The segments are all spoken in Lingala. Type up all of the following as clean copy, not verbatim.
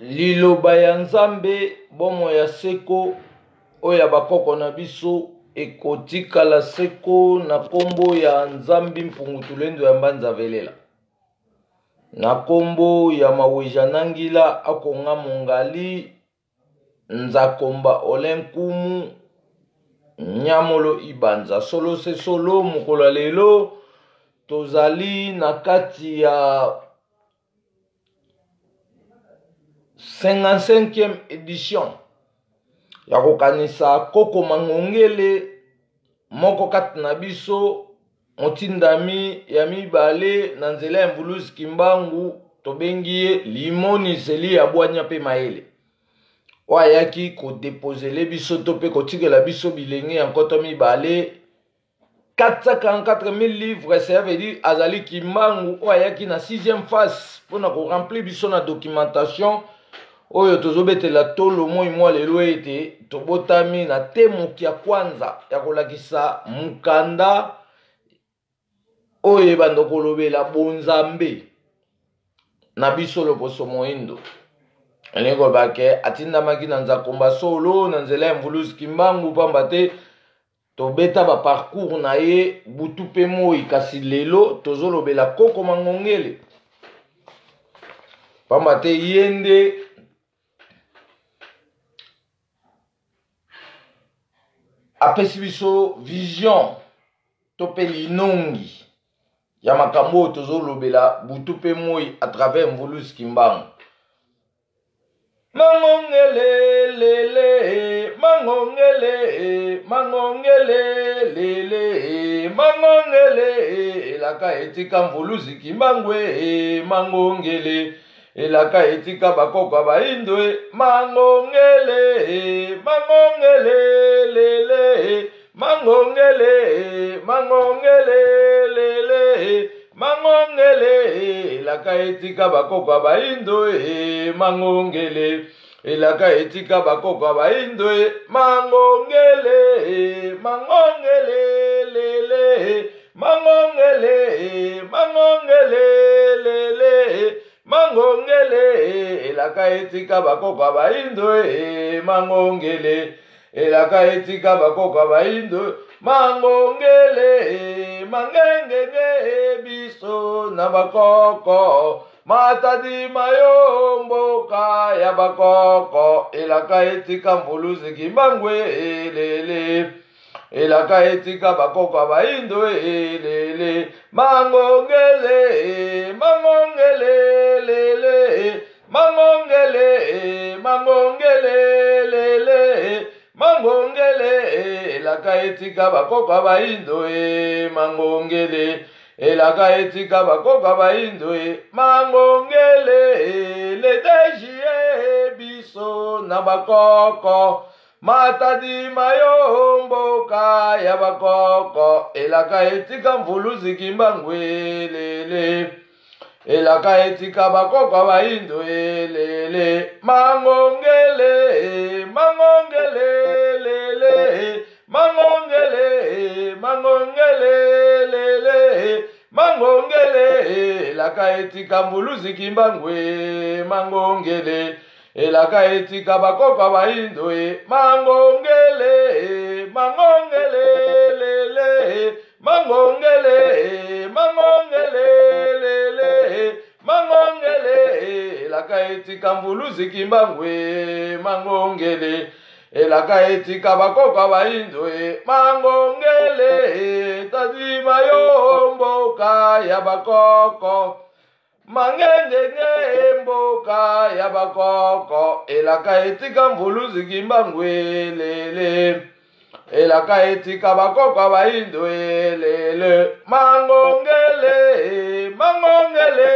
liloba ya nzambe bomo ya seko oyo ya bakoko na biso ekotikala seko na kombo ya nzambi mpungutulendo ya mbanza velela na kombo ya maweja nangila akonga mongali nzakomba olenkumu nyamolo ibanza solo se solo mukolo lelo tozali na kati ya 55e édition ya kokanisa koko mangongele moko kati na biso motindami ya mibale na nzela ya mvuluzi kimbangu tobengi ye limoniseli ya bwanya pe maele oyo ayaki kodepozele biso to mpe kotikela biso bilenge ya nkoto mibale 444 000 livres, ça veut dire azali kimbangu oyo ayaki na 6e phase mpona koremplir biso na documentation oyo tozobetela tolo moi mwa lelo ete tobotami na temoki ya kwanza ya kolakisa mukanda oyo ebanda kolobela bonzambe na biso loposo moindo elingi kolobake atindamaki na nzakomba solo na nzela ya mvuluzi kimbangu pamba te tobeta baparcours na ye butu mpe moi kasi lelo tozolobela koko mangongele pamba te ye nde apesi biso vision to mpe linongi ya makambo oyo tozolobela butu mpe moi à travers mvuluzi kimbangu mangongele lele mangongele mangongele lele mangongele elaka etika mvuluzi kimbangu mangongele elaka etika bakoko baindo mangongele mangongele lele mangongele mangongele lele mangongele elaka etika bakoko baindo mangongele elaka etika bakoko baindo mangongele mangongele lele mangongele mangongele lele mangongele elaka etika bakoko baindo mangongele elaka etika bakoko baindo mangongele mangengenge biso na bakoko matadi mayomboka ya bakoko elaka etika mvuluzi kimbangu lele elaka etika bakoko baindo lele mangongele mangongele lele mangongele mangongele lele mangongele elaka etika bakoko baindo mangongele elaka etika bakoko baindo mangongele ledejie biso na bakoko matadi mayomboka ya bakoko elaka etika mvuluzi kimbangu lele elaka etika bakoko baindo lele mangongele mangongele lele mangongele mangongele lele mangongele elaka etika mvuluzi kimbangu mangongele elaka etika bakoko baindo mangongele mangongele lele mangongele mangongele lele mangongele elaka etika mvuluzi kimbangu mangongele elaka etika bakoko baindo mangongele tadi mayomboka ya bakoko mangengenge mboka ya bakoko elaka etika mvuluzi kimbangu lele elaka etika bakoko baindo lele mangongele mangongele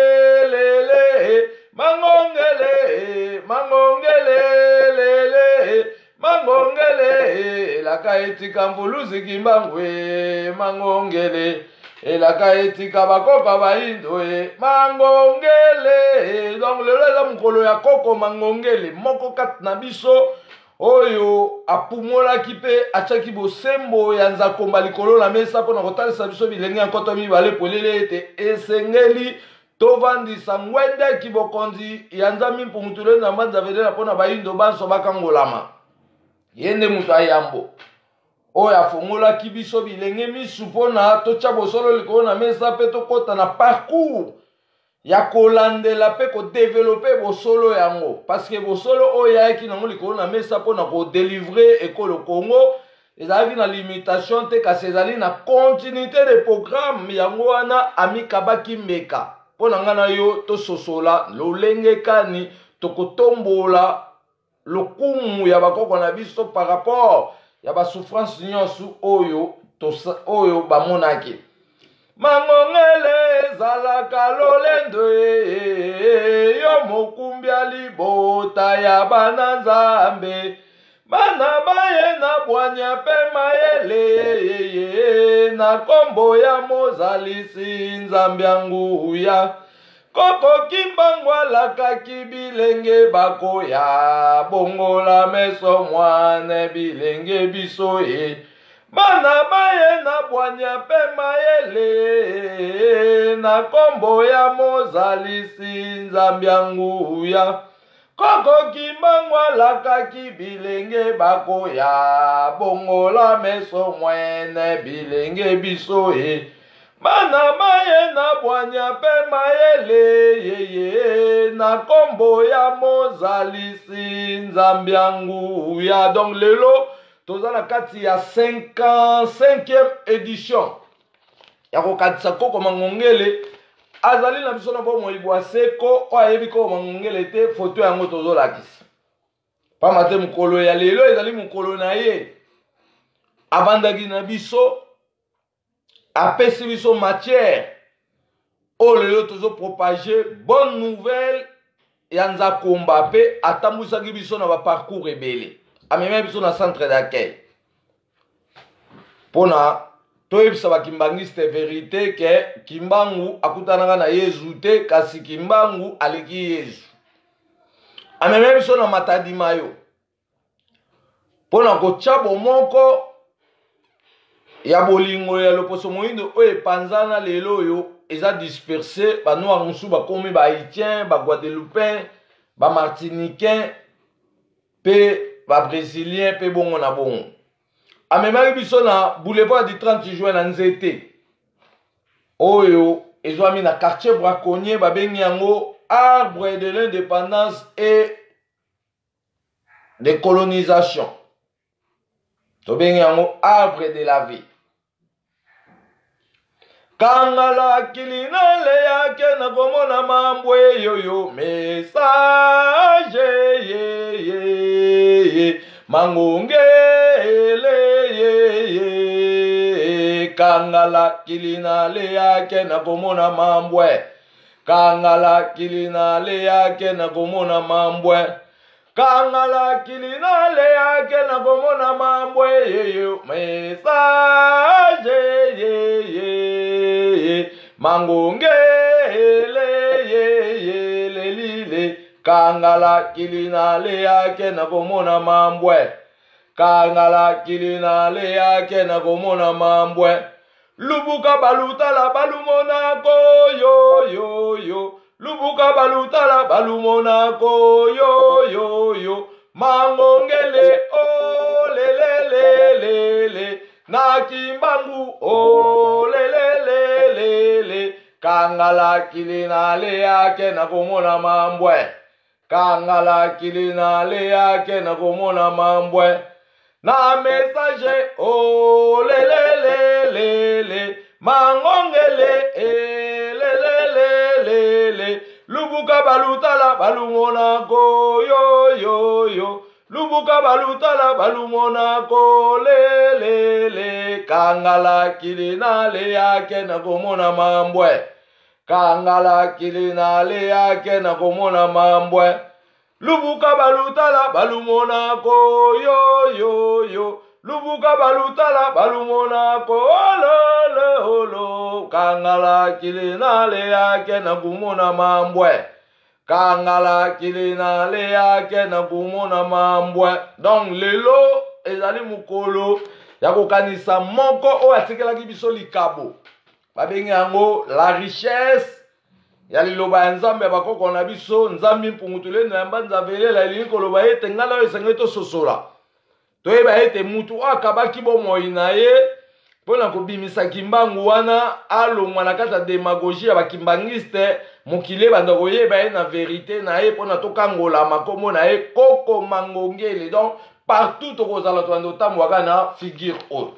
lele mangongele mangongele lele mangongele elaka etika mvuluzi kimbangu mangongele elaka etika bakoko baindo mangongele donc lelo eza mokolo ya koko mangongele moko kati na biso oyo apumolaki mpe atiaki bosembo ya nzakomba likolo na mesa mpona kotalisa biso bilenge ya nkoto mibale polele ete esengeli tovandisa ngwende kibokonzi ya nzambi mpungutule na manzavedela pona bayindo banso bakangolama yende mutu ayambo oyo afungolaki biso bilenge misu mpona totya bosolo likolo na mesa mpe tokɔta na parcours ya kolandela mpe kodevelope bosolo yango parceke bosolo oyo ayaki nango likolo na mesa mpona kodelivre ekolo Congo ezalaki na limitation te kasi ezali na continuité de programme yango wana amikabaki mbeka mpona ngai na yo tososola lolenge kani tokotombola lokumu ya bakoko na biso par rapport ya basouffrance nyonso oyo bamonaki mangongele ezalaka lolendo yo mokumbi ya libota ya bana nzambe bana baye na bwanya mpe mayele na kombo ya mozalisi nzambe ya nguya koko kimbangu alakaki bilenge bakoya bongola meso mwane bilenge biso bana baye na bwanya mpe mayele na kombo ya mozalisi nzambe ya nguya koko kimbangu alakaki bilenge bakoya bongola meso mwene bilenge biso bana baye na bwanya mpe mayele na kombo ya mozalisi nzambe ya nguya. Donc lelo toza na kati ya 5e édition ya kokatisa koko mangongele azali na biso na bomoi bwa seko oyo ayebi koko mangongele te foto yango tozolakisa pamba te mokolo ya lelo ezali mokolo na ye avandaki na biso apesi biso matière oyo lelo tozopropage bonne nouvelle ya nzakomba mpe atambwisaki biso na baparcours ebele amemi biso na centre d'accueil mpona toyebisa bakimbangiste verité ke kimbangu akutanaka na yezu te kasi kimbangu aleki yezu amemi biso na matadi mayo mpona kotya bomoko ya bolingo ya loposo moyindo oyo epanzana lelo oyo eza disperse banoir mosusu bakomi bahaïtien baguadeloupin bamartiniquin mpe babrésilien mpe bongo na bongo amemaki biso na boulevard du 30 juin na nzete oyo ezwami na quartier braconnier babengi yango arbre de l'indépendance et de colonisation tobengi yango arbre de la vie kangala kilinale yake na komona mambo yoyo message mangongele kangala kilinale yake na komona mambo kangala kilinale yake na komona mambo kangala kilinale yake na komona mambo yoyo message mangongele lelile kangala kilinale yake na komona mambo kangala kilinale yake na komona mambo lubuka balutala balumonako yo lubuka balutala balumonako yo mangongele lelelelele na kimbangu lelelelele kangala kilinale yake na komona mambwe kangala kilinale yake na komona mambwe na message lelelelele mangongele lelelelele lubuka balutala balumonako yo lubuka balutala balumonako lelele kangala kilinale yake na komona mambwe kangala kilinale yake na komona mambwe lubuka balutala balumonako yo lubuka balutala balumonako olo kangala kilinale yake na komona mambwe kangala kilinale yake na komona mambwe. Donc lelo ezali mukolo ya kokanisa moko oyo atikelaki biso likabo babengi yango la richesse ya liloba ya nzambe ya bakoko na biso nzambi mpungutule na yamba nzavelela elingi koloba ete ngala oyo esengeli tososola toyeba ete mutu akabaki bomoi na ye mpona kobimisa kimbangu wana alongwa na kati ya demagogie ya bakimbangiste mokili ebanda koyeba ye na verite na ye mpona tokangola makombo na ye Koko Mangongele. Donc partout tokozala tobanda otambwaka na figure oyo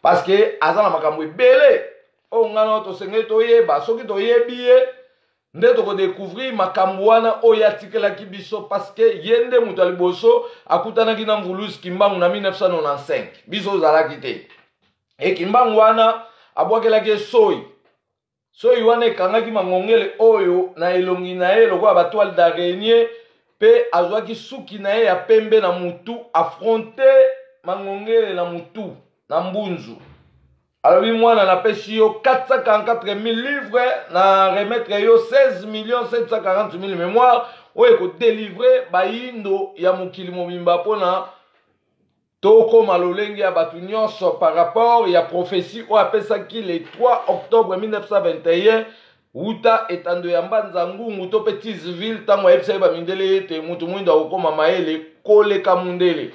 parce que aza na makambo ebele oyo ngana tosengeli toyeba soki toyebi ye nde tokodécouvrir makambo wana oyo atikelaki biso parce que ye nde moto ya liboso akutanaki na mvulusi kimbangu na 1995 biso ozalaki te e kimbangu wana abwakelaki soyi wana ekangaki Mangongele oyo na elongi na ye lokola batoile d'araignée pe azwaki suki na ye ya pembe na mutu affronte Mangongele na mutu na mbunzu alobi mwana napesi yo 444 000 livres na remettre yo 16 740 000 mémoire oyo ekodélivre bayindo ya mokili mobimba mpona tokoma lolenge ya bato nyonso par rapport ya prophétie oyo apesaki le 3 octobre 1921 wuta etando ya mbanza ngungu to pe Tisville ntango ayebisaki bamindele ete mutu mwindo akokoma mayele koleka mundele.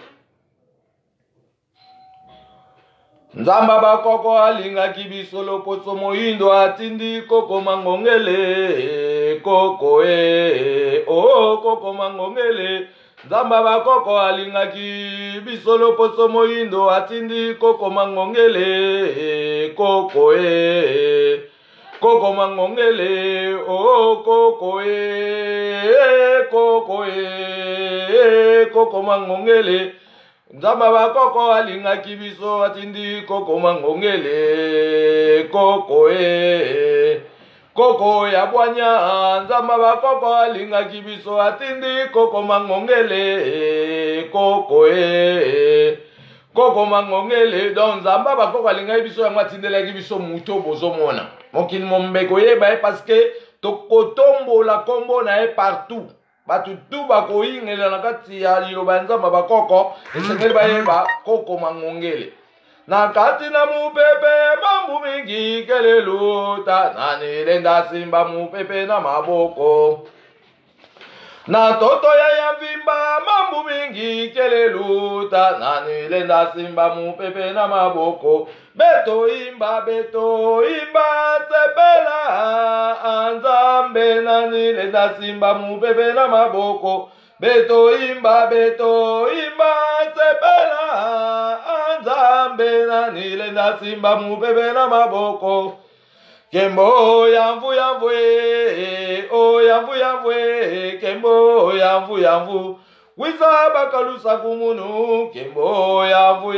Nzamba bakoko alingaki biso loposo moyindo atindi Koko Mangongele Koko oh Koko Mangongele. Nzamba bakoko alingaki biso loposo moyindo atindi Koko Mangongele Koko Koko Mangongele oh Koko Koko Koko Mangongele. Nzamba bakoko alingaki biso atindi Koko Mangongele Koko Koko ya bwanya. Nzamba bakoko alingaki biso atindi Koko Mangongele Koko Koko Mangongele. Donc nzamba bakoko alingaki biso yango atindelaki biso muto bozomona mokili mombeko yeba ye parce que tokotombola kombo na ye partout batu tu bakoyingela na kati ya liloba nzamba bakoko esengeli bayeba Koko Mangongele. Na kati na mupepe mambu mingi keleluta nani lenda simba mupepe na maboko. Na toto ya vimba mambu mingi keleluta nani lenda simba mupepe na maboko. Beto imba sepela anzambe nani lenda simba mupepe na maboko. Beto imba sepela anzambe nani lenda simba mupepe na maboko. Kembo yamvu oh yamvu kembo yamvu wisa bakalusa kumunu. Kembo yamvu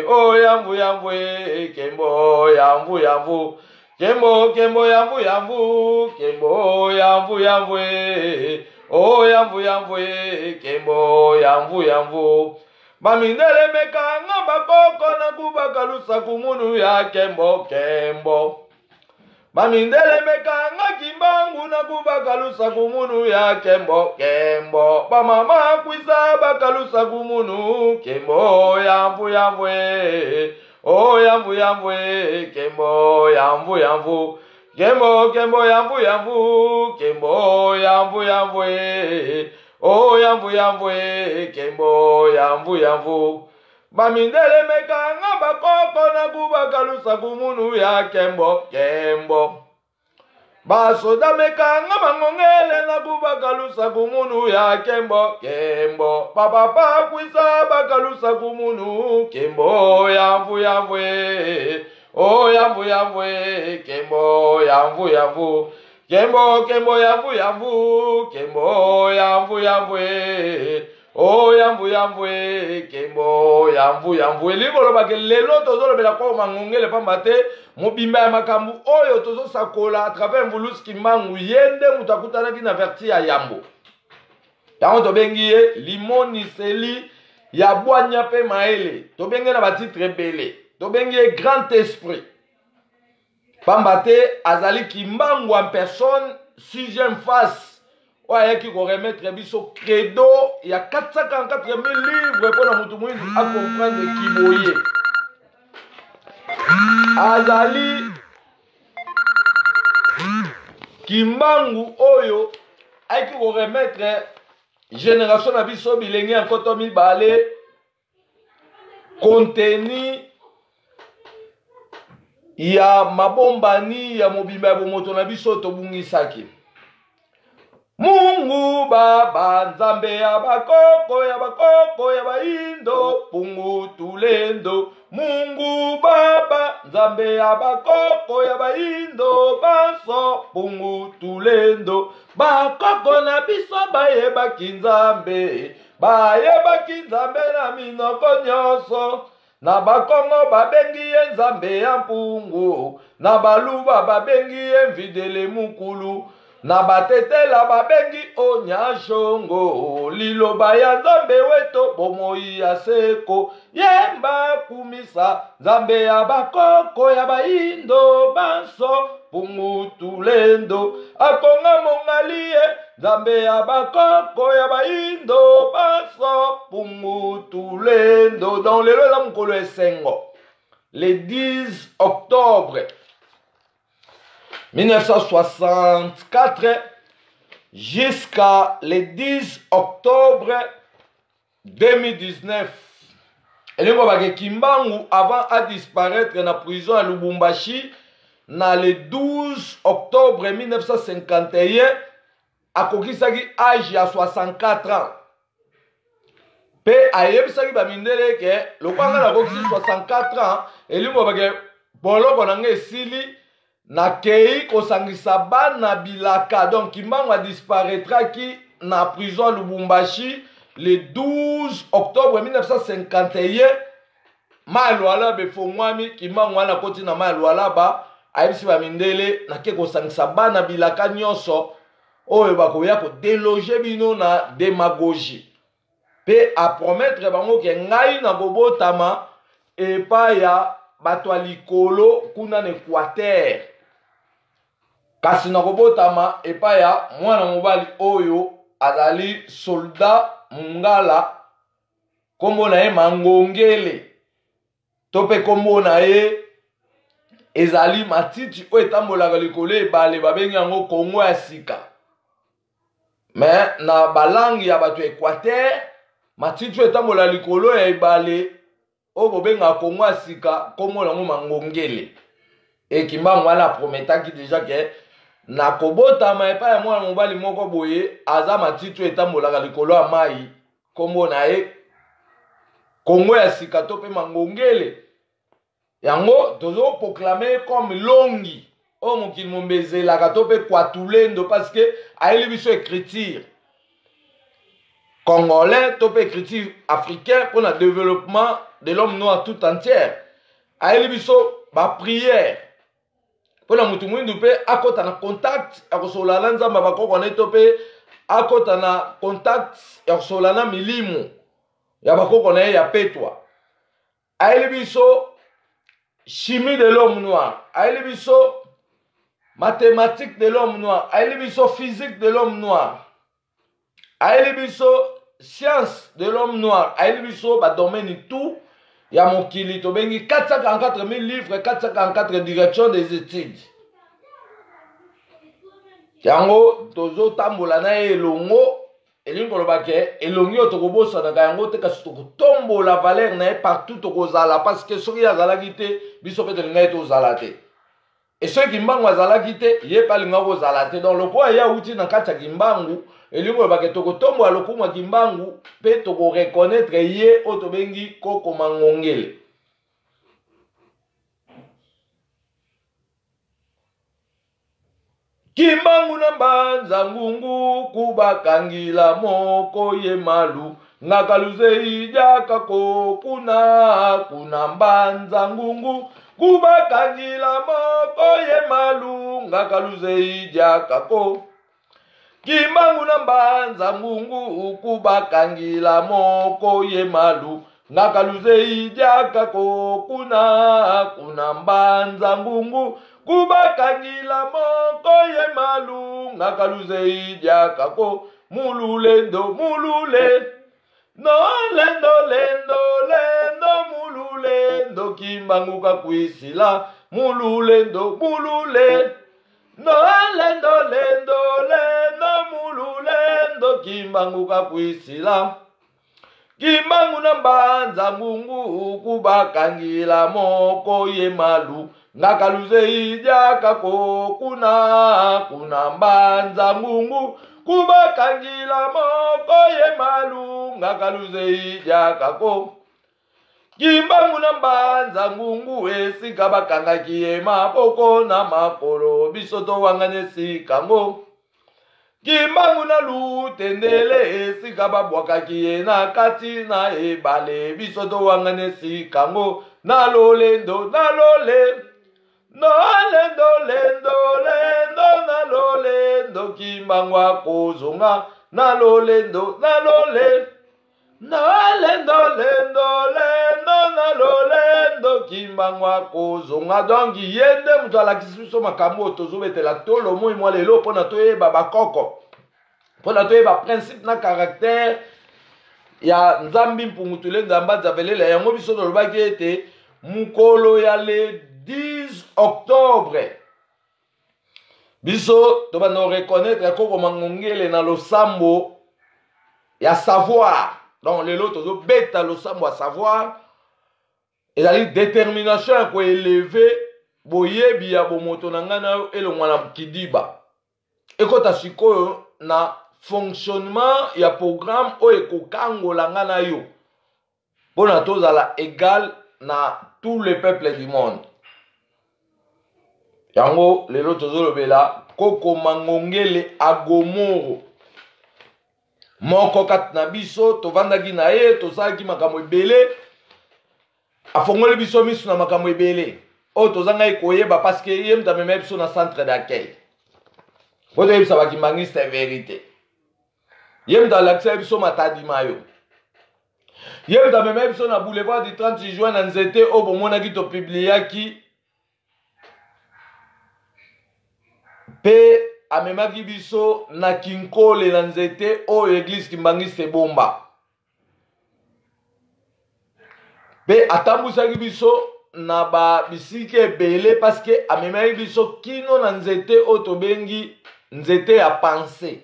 oh yamvu kembo yamvu kembo yamvu kembo yamvu oh yamvu kembo yamvu. Bamindele mekanga bakoko na kubakalusa kumunu ya kembo. Bamindele mekanga kimbangu na kubakalusa kumunu ya kembo. Bamama kwisa bakalusa kumunu. Kembo yamvu oh yamvu kembo yamvu kembo yamvu oh yamvu kembo yamvu. Bamindele mekanga bakoko na kubakalusa kumunu ya kembo. Basoda mekanga Mangongele na kubakalusa kumunu ya kembo. Papa kwisa bakalusa kumunu. Kembo yamvu oh yamvu kembo yamvu kembo yamvu kembo yamvu oh yamvu kembo yamvu. Elingolo bakelelo tozolobela Koko Mangongele pamba te mobimba ya makambu oyo tozosakola à travers mvulusi kimbangu yende mutu akutanaki na verti ya yambo. Yango tobengi ye limoniseli ya bwanya pe maele. Tobengi na batitre ebele. Tobengi ye grand esprit pamba te azali kimbangu en personne 6e face oyo ayaki koremettre biso credo ya 444 000 livres mpona mutu mwindu akomprendre kiboye. azali Kimbangu oyo aiki ko remettre génération na biso bilengi enkoto mibale contenu ya mabombani ya mobimba ya bomoto na biso tobungisaki. Mungu Baba Nzambe ya bakoko ya baindo pungu tulendo. Mungu Baba Nzambe ya bakoko ya baindo baso pungu tulendo. Bakoko na biso bayebaki Nzambe na minoko nyonso. Na bakongo babengi ye Nzambe ya mpungu, na baluba babengi ye Mvidele mukulu, na batetela babengi Onyashongo. Liloba ya Nzambe weto bomoi ya seko, yemba kumisa Nzambe ya bakoko ya baindo banso pungu tulendo. Akonga mongalie Nzambe ya bakoko ya baindo baso pungu tulendo. Dans le lelo mukolo esengo, le 10 octobre 1964 jusqu'à le 10 octobre 2019. Elengo bake Kimbangu avant à disparaître na prison à Lubumbashi na le 12 octobre 1951 akokisaki âge ya 64 ans. Pe ayebisaki bamindele ke lokwanga na kokisi 64 ans elingo bake boloko nange esili na kei kosangisa bana bilaka. Donc Kimbangu a disparaîtra ki na prison Lubumbashi le 12 octobre 1951. Malwala befongwami Kimbangu wana koti na malwala ba ayebisi bamindele na ke kosangisa bana bilaka nyonso oyo bakoya ko déloger bino na démagogie. Pe a promettre bango ke ngai na bobotama epa ya bato ya likolo kuna na Équateur. Kasi na kobotama epa ya mwana mobali oyo azali soldat mungala kombo na ye Mangongele. Tope kombo na ye ezali matiti oyo etambolaka likolo ebale babengi yango Kongo ya sika. Mais na balangi ya bato Équateur matiti oyo etambola likolo ya ebale oyo bobenga Kongo ya sika kombo nango Mangongele. E Kimbangu wana prometaki deja ke na kobotama epa ya mwana mobali moko boye aza matiti oyo etambolaka likolo ya mai kombo na ye Kongo ya sika to pe Mangongele. Yango tozo proclamer comme longi o mokili mombezelaka to pe kwatulendo parce que ayeli biso écriture congolais to pe écriture africain pour le développement de l'homme noir tout entier. Ayeli biso ba prière pour la mutu mwindu pe akota na contact akosolana nzamba bakoko ne to pe akota na contact akosolana milimu ya bakoko na ya petwa. Ayeli biso chimie de l'homme noir, ayeli biso mathématique de l'homme noir, ayeli biso physique de l'homme noir, ayeli biso science de l'homme noir, ayeli biso ba domaine tout ya mokili to bengi 444 000 livres, 444 directions des études. Yango tozo tambola na elongo elingo lobake elongi otokobosa na yango te kasi tokotombola valeur na partout tokozala parce que soki azalaki te biso pe tolingai tozala te. Et soki Kimbangu azalaki te ye pa linga kozala te. Donc lokola ya uti na kati ya Kimbangu elingo lobake tokotombola lokumu Kimbangu pe toko reconnaître ye oyo tobengi Koko Mangongele. Kimbangu na mbanza ngungu kubakangila moko ye malu ngakaluze ijaka ko kuna mbanza ngungu kubakangila moko ye malu ngakaluze ijaka ko. Kimbangu na mbanza ngungu kubakangila moko ye malu ngakaluze ijaka ko kuna mbanza ngungu kubakangila moko ye malu ngakaluze ijaka ko. Mululendo mulule no lendo mululendo Kimbangu kakwisila mululendo mulule no lendo lendo lendo mulu lendo kimbangu kapwisila kimbangu na mbanza ngungu kubakangila moko ye malu ngakaluze ijakako kuna mbanza ngungu kubakangila moko ye malu ngakaluze ijakako kimbangu na mbanza ngungu esika bakangakiye maboko na makolo bisoto wangane sikango kimbangu na lutendele esika babwakakiye na kati na ebale bisoto wangane sikango na lolendo na lole no lendo lendo lendo na lolendo kimbangu akozonga na lolendo na lole no lendo lendo lendo na lolendo kimbangu akozonga donc yende mutu alakisi biso makambo tozobetela tolo moi mwa lelo mpona toyeba bakoko mpona toyeba principe na caractère ya nzambi mpungutu lenda mbanza velela yango biso tolobaki ete mukolo ya le 10 octobre biso tobanda koreconnaître koko mangongele na losambo ya savoir. Donc lelo tozobeta losambo ya savoir ezali détermination ko élever boyebi ya bomoto na ngana yo elongwa na kidiba ekota sikoyo na fonctionnement ya programme oyo ekokangola ngana yo mpona tozala égal na tous les peuples du monde. Yango lelo tozolobela koko mangongele agomoro moko kati na biso tovandaki na ye tosalaki makambo ebele afongoli biso miso na makambo ebele oyo tozangai koyeba parceke ye mutu amema biso na centre d'accueil po toyebisa bakimbangiste vérité ye mutu alakisa biso matadima yo ye mutu amema biso na boulevard du 30 juin na nzete oyo bomonaki topubliaki pe amemaki biso na kinkole na nzete oyo église kimbangiste bomba pe atambusaki biso na babisika ebele parceke amemaki biso kino na nzete oyo tobengi nzete ya pensée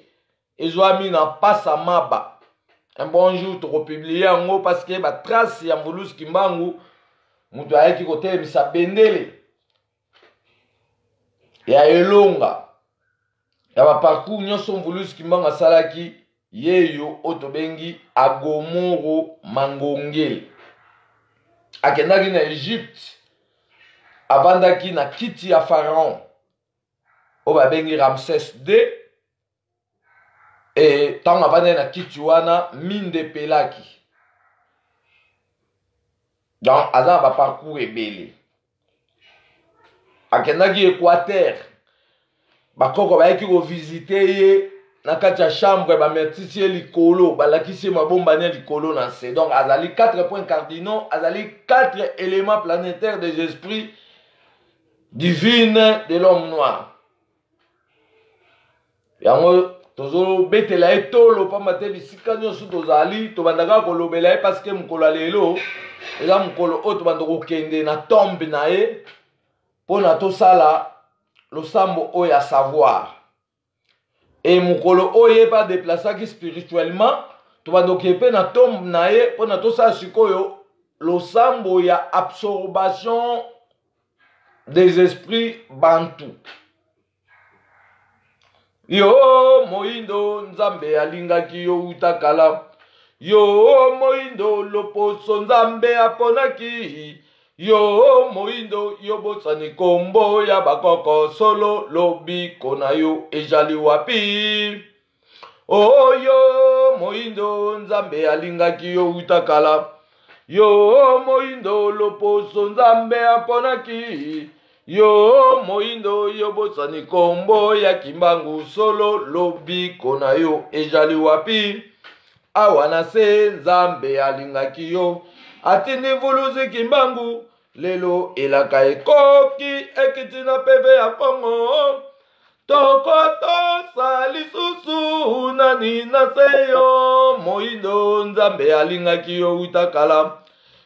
ezwami na pasa maba. Un bon jour tokopublie yango parceke batrace ya mbulusu kimbangu mutu ayaki kotelemisa bendele ya elonga ya baparcours nyonso mbulusu kimbangu asalaki yeyo oyo tobengi agomoro mangongele. Akendaki na Egypte avandaki na kiti ya pharaon oyo babengi Ramsès II e ntango avandaki na kiti wana minde epelaki donc aza na baparcours ebele. Akendaki Équateur bakoko bayaki kovisite ye na kati ya chambre bametisi ye likolo balakisi ye mabombani ya likolo na se. Donc azali 4 points cardinaux, azali 4 éléments planétaires des esprits divines de l'homme noir. Yango tozobetela ye tolo pamba te bisika nyonso tozali tobandaka kolobela ye parce que mokolo ya lelo eza mokolo oyo tobanda kokende na tombe na ye mpona tosala losambo oyo ya savoir. Et mokolo oyo pa déplaçaki spirituellement tobanda kokepe na tombe na ye mpona tosala sikoyo losambo ya absorption des esprits bantu. Yo moindo nzambe alingaki yo utakala, yo moindo loposo nzambe aponaki, yo moindo yo bosani kombo ya bakoko solo lobiko na yo ejali wapi. Oh yo moindo nzambe alingaki yo utakala, yo moindo loposo nzambe aponaki, yo moindo yo bosani kombo ya kimbangu solo lobiko na yo ejali wapi. Awana se nzambe alingaki yo atindi vuluzi kimbangu lelo elaka ekoki ekiti na peve ya Kongo tokotosa lisusu nani na se yo moindo nzambe alingaki yo utakala,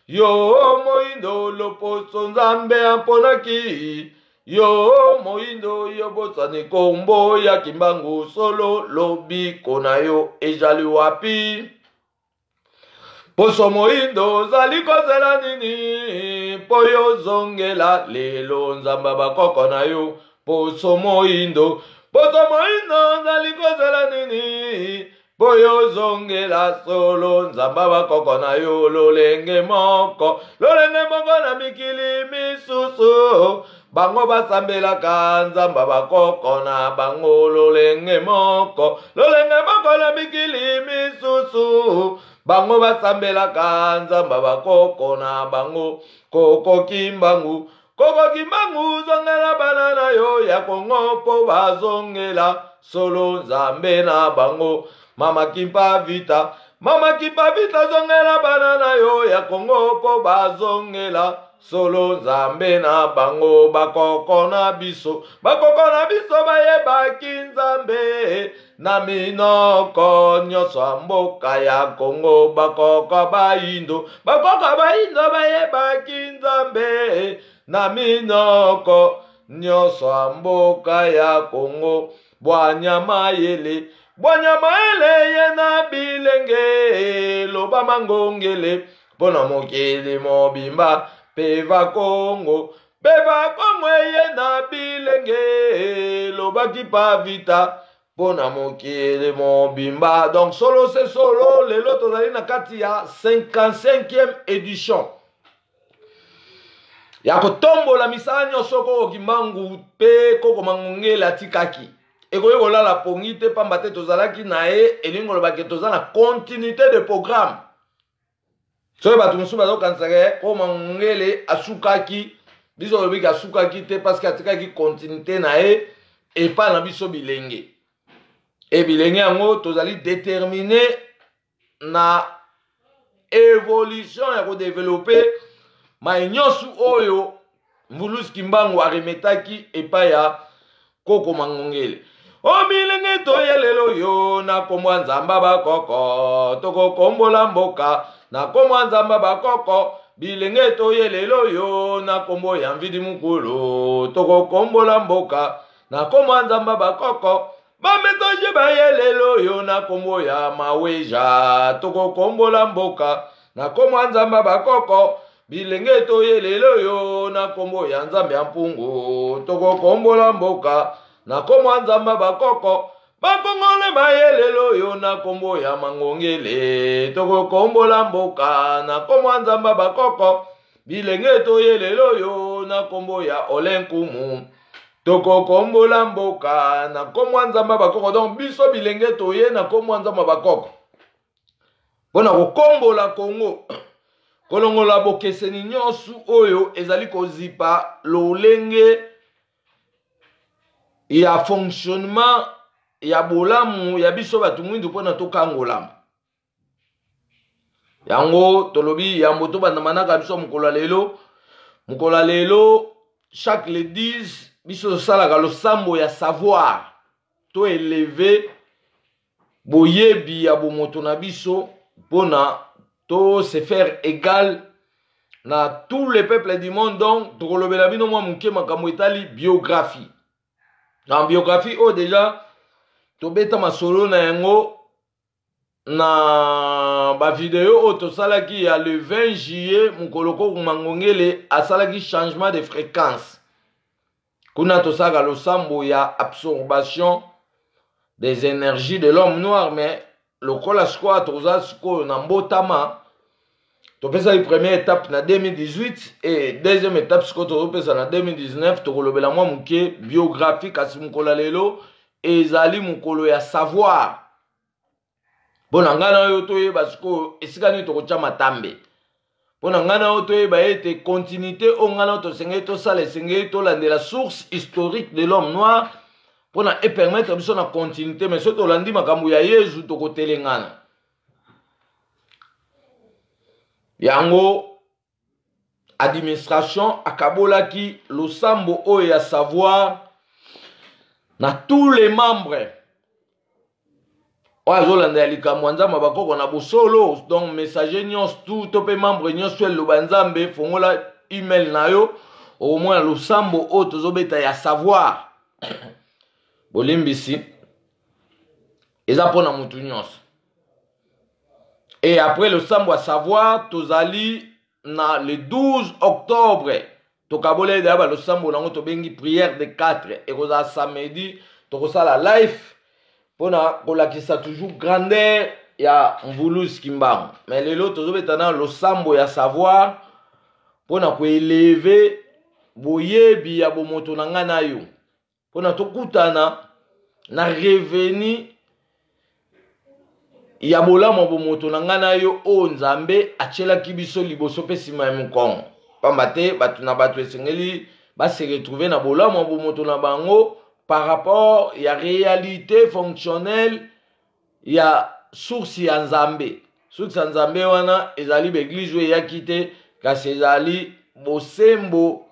yo moindo loposo nzambe aponaki, yo moindo yo bosani kombo ya kimbangu solo lobiko na yo ejali wapi poso moindo zali kozela nini po yo zongela lelo nzamba bakoko na yo poso moindo zali kozela nini po yo zongela solo nzamba bakoko na yo lolenge moko na mikili misusu bango basambelaka nzamba bakoko na bango lolenge moko na mikili misusu bango basambelaka nzamba bakoko na bango koko kimbangu zongela bana na yo ya Kongo po bazongela solo nzambe na bango mama kimpa vita zongela bana na yo ya Kongo po bazongela solo nzambe na bango bakoko na biso bayebaki nzambe na minoko nyonso ya mboka ya Kongo bakoko bayindo bayebaki nzambe na minoko nyonso ya mboka ya Kongo bwanyama yele ye na bilenge loba mangongele mpona mokili mobimba peva Kongo ye na bilenge lobaki pa vita mpona mokili mobimba. Donc solo c'est solo lelo tozali na kati ya 55e édition ya kotombola misala nyonso koko kimbangu pe koko mangongele atikaki ekoki kolala pongi te pamba te tozalaki na ye elingi olobaki toza na continuité de programme soki bato mosusu bazokanisaka koko mangongele asukaki biso olobiki asukaki te parceke atikaki continuité na ye epai na biso bilenge e bilenge yango tozali déterminé na évolution ya kodevelope mai nyonso oyo Mvulus Kimbangu aremetaki epai ya koko mangongele bilenge toyelelo yo na komwa nzamba bakoko tokokombola mboka na komwa nzamba bakoko bilenge toyelelo yo na kombo ya mvidi mukulu tokokombola mboka na komwa nzamba bakoko bametoje bayelelo yo na kombo ya maweja tokokombola mboka na komwa nzamba bakoko bilenge toyelelo yo na kombo ya nzambe ya mpungu tokokombola mboka na komwa nzamba bakoko bakongole bayelelo yo na kombo ya mangongele tokokombola mboka na komwa nzamba bakoko bilenge toyelelo yo na kombo ya olenkumu tokokombola mboka na komwa nzamba bakoko. Donc biso bilenge toye na komwa nzamba bakoko mpona kokombola Kongo kolongola bokeseni nyonso oyo ezali kozipa lolenge ya fonctionnement ya bolamu ya biso bato mwindu mpona tokangolama yango tolobi yambo tobandamanaka biso mokolo ya lelo chaque le 10 biso tosalaka losambo ya savoir to eleve boyebi ya bomoto na biso mpona to se faire égal na tous les peuples du monde. Donc tokolobela bino mwa muke makambo etali biographie na biographie oyo deja tobeta masolo na yango na bavideo oyo tosalaki ya le 20 juillet mokolo koko mangongele asalaki changement de fréquence kuna tosalaka losambo ya absorption des énergies de l'homme noir. Mais lokola sikoyo toza sikoyo na mbotama topesaki première étape na 2018 et deuxième étape sikoyo tozopesa na 2019 tokolobela mwa muke biographie kasi mokolo lelo ezali mokolo ya savoir mpona ngai na oyo toyeba sikoyo esika nini tokotya matambe mpona ngai na oyo toyeba ete continuité oyo ngai na oyo tosengeli tosala esengeli tolandela source historique de l'homme noir mpona epermettre biso na continuité. Mais soki tolandi makambo ya yezu tokotelengana yango administration akabolaki losambo oyo ya savoir na tous les membres oyo azolanda ya likambo ya nzambe bakoko na bosolo. Donc messager nyonso tu to mpe membre nyonso eloba nzambe fongola email na yo au moins le sambo o tozobeta ya savoir bolimbisi eza pona mutu nyonso. Et après le sambo à savoir tozali na le 12 octobre tokabole de ba le sambo nango to bengi prière de 4 et koza samedi tokosala live pona kolakisa toujours grandeur ya Mvuluz Kimbangu. Mais lelo tozobeta na le sambo ya savoir pona ko élever boyebi ya bomoto na nga na yo pona tokutana na reveni ya bolamu bomoto na nga na yo o Nzambe achelaki biso liboso pe sima ya mokongo pamba te bato na bato esengeli base retrouver na bolamu bomoto na bango par rapport ya réalité fonctionnelle ya source ya Nzambe. Source ya Nzambe wana ezali beglise oyo eyaki te kasi ezali bosembo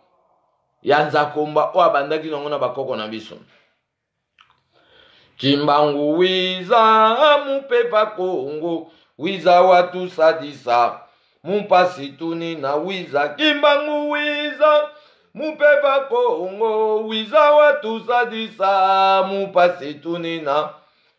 ya Nzakomba oyo abandaki nango na bakoko na biso. Kimbangu wiza mupepa Kongo wiza watu sadisa mupasi tuni na wiza. Kimbangu wiza mupepa Kongo wiza watu sadisa mupasi tuni na.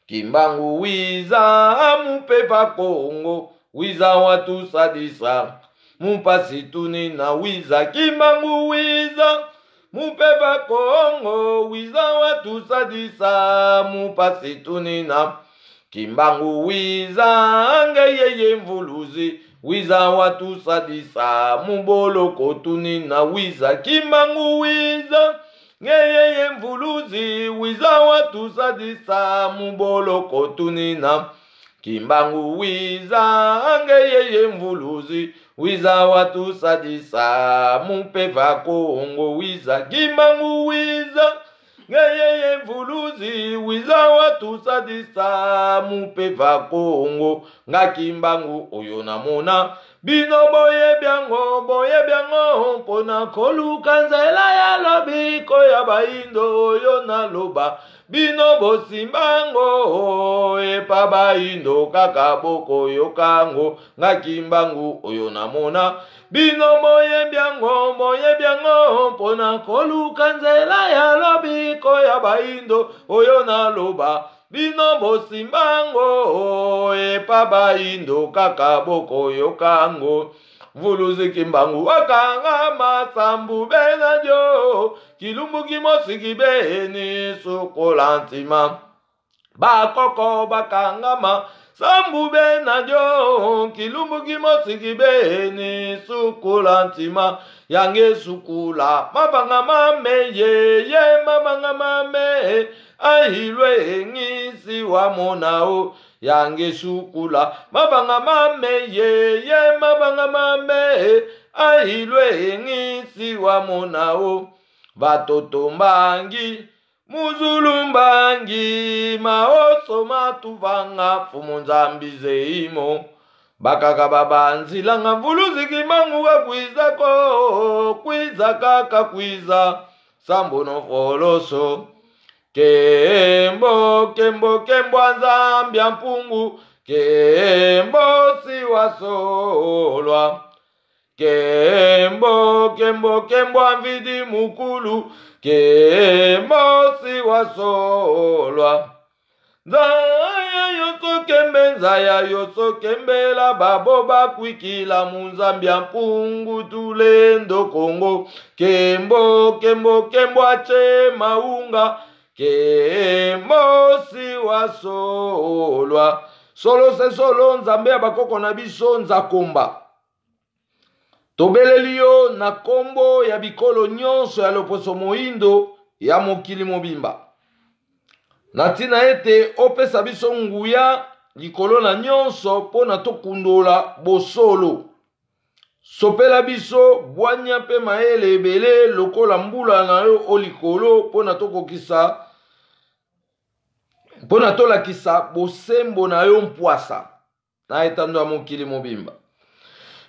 Kimbangu wiza mupepa Kongo wiza watu sadisa mupasi tuni na wiza. Kimbangu wiza mupepa Kongo wiza watu sadisa mupasi tunina. Kimbangu wiza ngeyeye Mvuluzi wiza watu sadisa muboloko tunina wiza. Kimbangu wiza ngeyeye Mvuluzi wiza watu sadisa muboloko tunina. Kimbangu wiza ngeyeye Mvuluzi wiza watu sadisa mupepa Kongo wiza. Kimbangu wiza ngeyeye Mvuluzi wiza watu sadisa mupepa Kongo. Nga Kimbangu oyo namona bino boye byango pona koluka nzela ya lobiko ya baindo oyo naloba. Bino bosimbango epa baindo kaka boko yokango. Nga Kimbangu oyo namona bino moye byango pona koluka nzela ya lobiko ya baindo oyo naloba. Bino bosimbango epa baindo kaka boko yokango. Mvuluzi Kimbangu wakanga masambu benadio kilumbu kimosiki beni sukolantima. Bakoko bakangama sambu benadio kilumbu kimosiki beni sukolantima. Yange sukula mabanga mame ye mabanga mame ahilwe ngisi wa monao. Yange sukula mabanga mame ye mabanga mame ahilwe ngisi wa monao. Batoto mbangi muzulu mbangi maoso matuvanga fumu Nzambi zeimo. Bakaka babanzi langa Mvuluzi Kimbangu wakwizako kwiza kaka kwiza sambo no foloso. Kembo Nzambi mpungu kembo siwasolwa. Kembo amvidi mukulu kembo siwasolwa. Nzaya yoso kembe la babo bakwikila Munzambi mpungu tulendo Kongo. Kembo ache maunga kembo siwasolwa. Solo se solo Nzambe ya bakoko na biso Nzakomba. Tobeleli yo na kombo ya bikolo nyonso ya loposo moindo ya mokili mobimba. Natina ete opesa biso nguya likolo na nyonso pona tokundola bosolo. Sopela biso bwanya pe maele ebele lokola mbula na yo olikolo pona tokokisa pona tolakisa bosembo na yo mpwasa na etando ya mokili mobimba.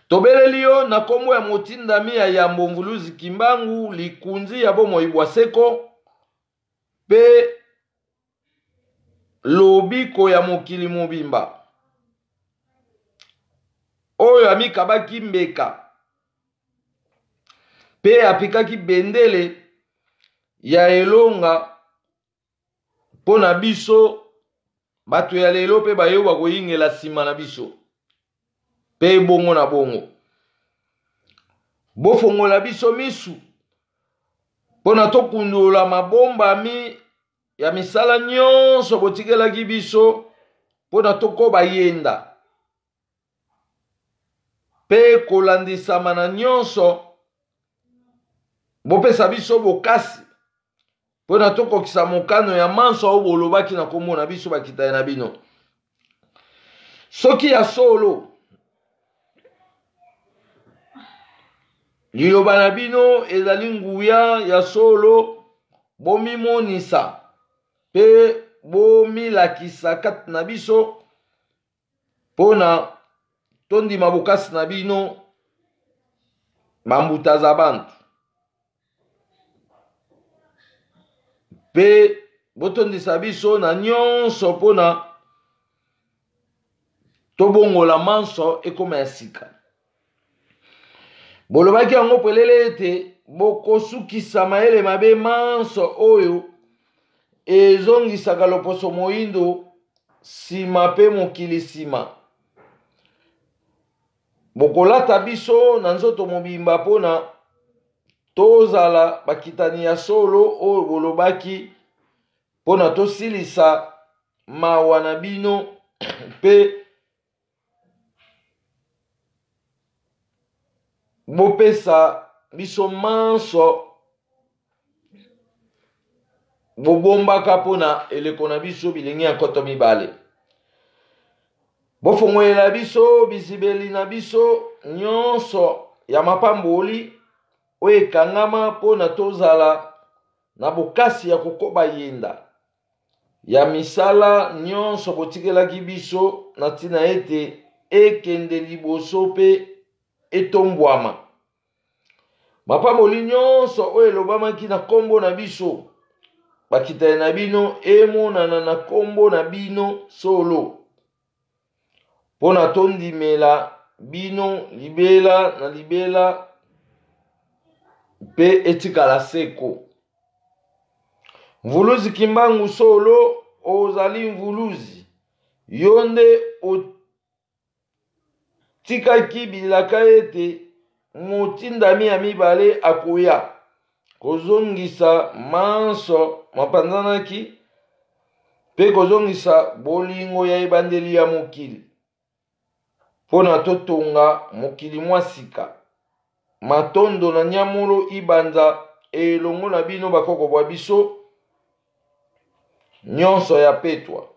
Tobeleli yo na kombo ya motindami ya Yambo Mvuluzi Kimbangu likunzi ya bomoi bwaseko pe lobiko ya mokili mobimba oyo amikabaki mbeka pe apikaki bendele ya elonga pona biso bato ya lelo pe bayoba koyingela nsima na biso pe bongo na bongo. Bofongola biso misu pona tokundola mabombami ya misala nyonso botikelaki biso pona tokoba yenda pe kolandisama na nyonso. Bopesa biso bokasi pona tokokisa mokano ya manso oyo bolobaki na kombo na biso bakitani na bino. Soki ya solo liloba na bino ezali nguya ya solo, bomimonisa pe bomilakisa kati na biso pona tondima bokasi na bino bambuta za bantu. Pe botondisa biso na nyonso pona tobongola manso ekoma ya sika. Bolobaki yango pelele ete bokosukisa mayele mabe manso oyo ezongisaka loposo moyindo sima pe mokili sima. Bokolata biso na nzoto mobimba pona tozala bakitani ya solo oyo bolobaki pona tosilisa mawa na bino pe bopesa biso manso bobombaka pona eleko na biso bilengi ya nkoto mibale. Bofongolela biso bizibeli na biso nyonso ya mapamboli oyo ekangama pona tozala na bokasi ya kokoba yenda ya misala nyonso botikelaki biso na ntina ete ekende liboso pe etombwama. Mapamboli nyonso oyo elobamaki na kombo na biso bakitani na bino emonana na kombo na bino solo pona tondimela bino libela na libela pe etikala seko. Mvuluzi Kimbangu solo ozali mvuluzi yonde otikaki bilaka ete motindami ya mibale akoya kozongisa manso mapanzanaki pe kozongisa bolingo ya ebandeli ya mokili pona totonga mokili mwa sika. Matondo na nyamulo ibanza elongo na bino bakoko bwa biso nyonso ya petwa.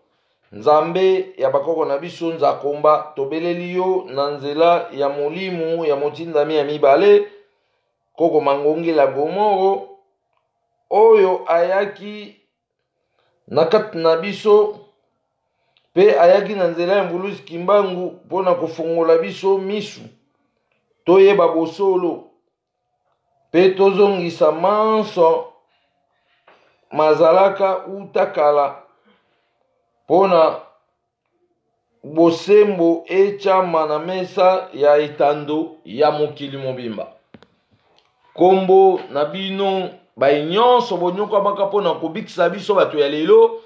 Nzambe ya bakoko na biso Nzakomba tobeleli yo na nzela ya molimu ya motindami ya mibale koko Mangongela Gomoro oyo ayaki na kati na biso pe ayaki na nzela ya Mvuluzi Kimbangu pona kofongola biso misu toyeba bosolo pe tozongisa manso mazalaka utakala pona bosembo echama na mesa ya etando ya mokili mobimba. Kombo na bino bayinyonso bonyokwamaka pona kobikisa biso bato ya lelo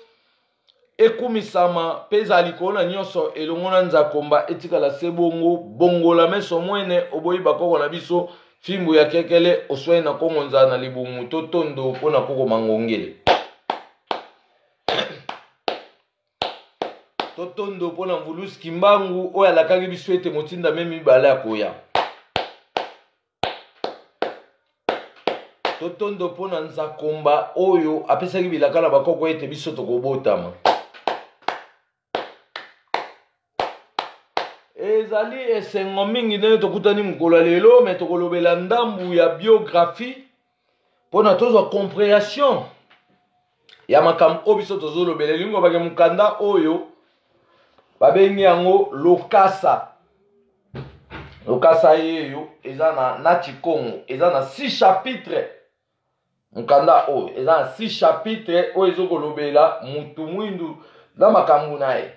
ekumisama peza likona nyonso elongo na Nzakomba etikala se bongo bongola meso mwene oboyi bakoko na biso fimbu ya kekele oswai na kongo nza na libumu totondo pona koko Mangongele totondo pona Mvuluzi Kimbangu oyo alakaki biso ete motinda me mibale akoya. Totondo pona Nzakomba oyo apesaki bilaka na bakoko ete biso tokobotama. Ezali esengo mingi nene tokutani mokolo lelo me tokolobela ndambu ya biographie pona tozwa compréhension ya makambo oyo biso tozolobela lingo bake mukanda oyo babengi yango lokasa. Lokasa yeyo eza na Chikongo eza na 6 chapitres. Mukanda oyo eza na 6 chapitres oyo ezokolobela mutu mwindu na makambo na ye.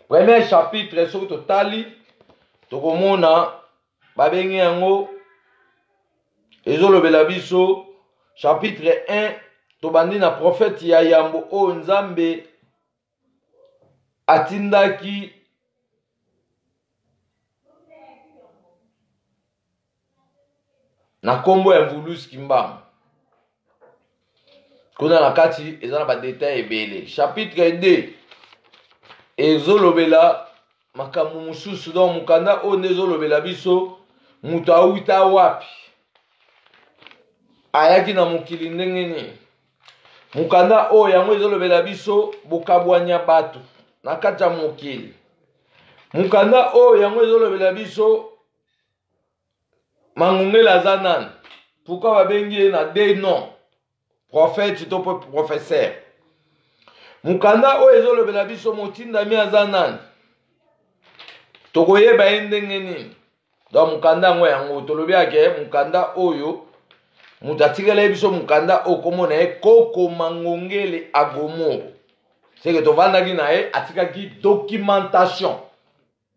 Premier chapitre soki totali tokomona babengi yango ezolobela biso chapitre 1 tobandi na prophète ya yambo o nzambe atindaki na kombo ya Mvulus Kimbangu. Kuna na kati eza na ba détail ebele. Chapitre 2 ezolobela makambo mususu donc mukanda o nezolobela biso mutu awuta wapi ayaki na mokili ndenge nini. Mukanda o yango ezolobela biso bokabwanya bato na kati ya mokili. Mukanda o yango ezolobela biso mangongela aza nani. Pourquoi babengi ye na deux noms, prophète to professeur. Mukanda o ezolobela biso motindami aza nani. Tokoyeba ye ndenge nini. Donc mukanda ngo yango tolobi ake mukanda oyo mutu atikela biso mukanda o komona ye Koko Mangongele Agomoro. C'est que tovandaki na ye atikaki documentation.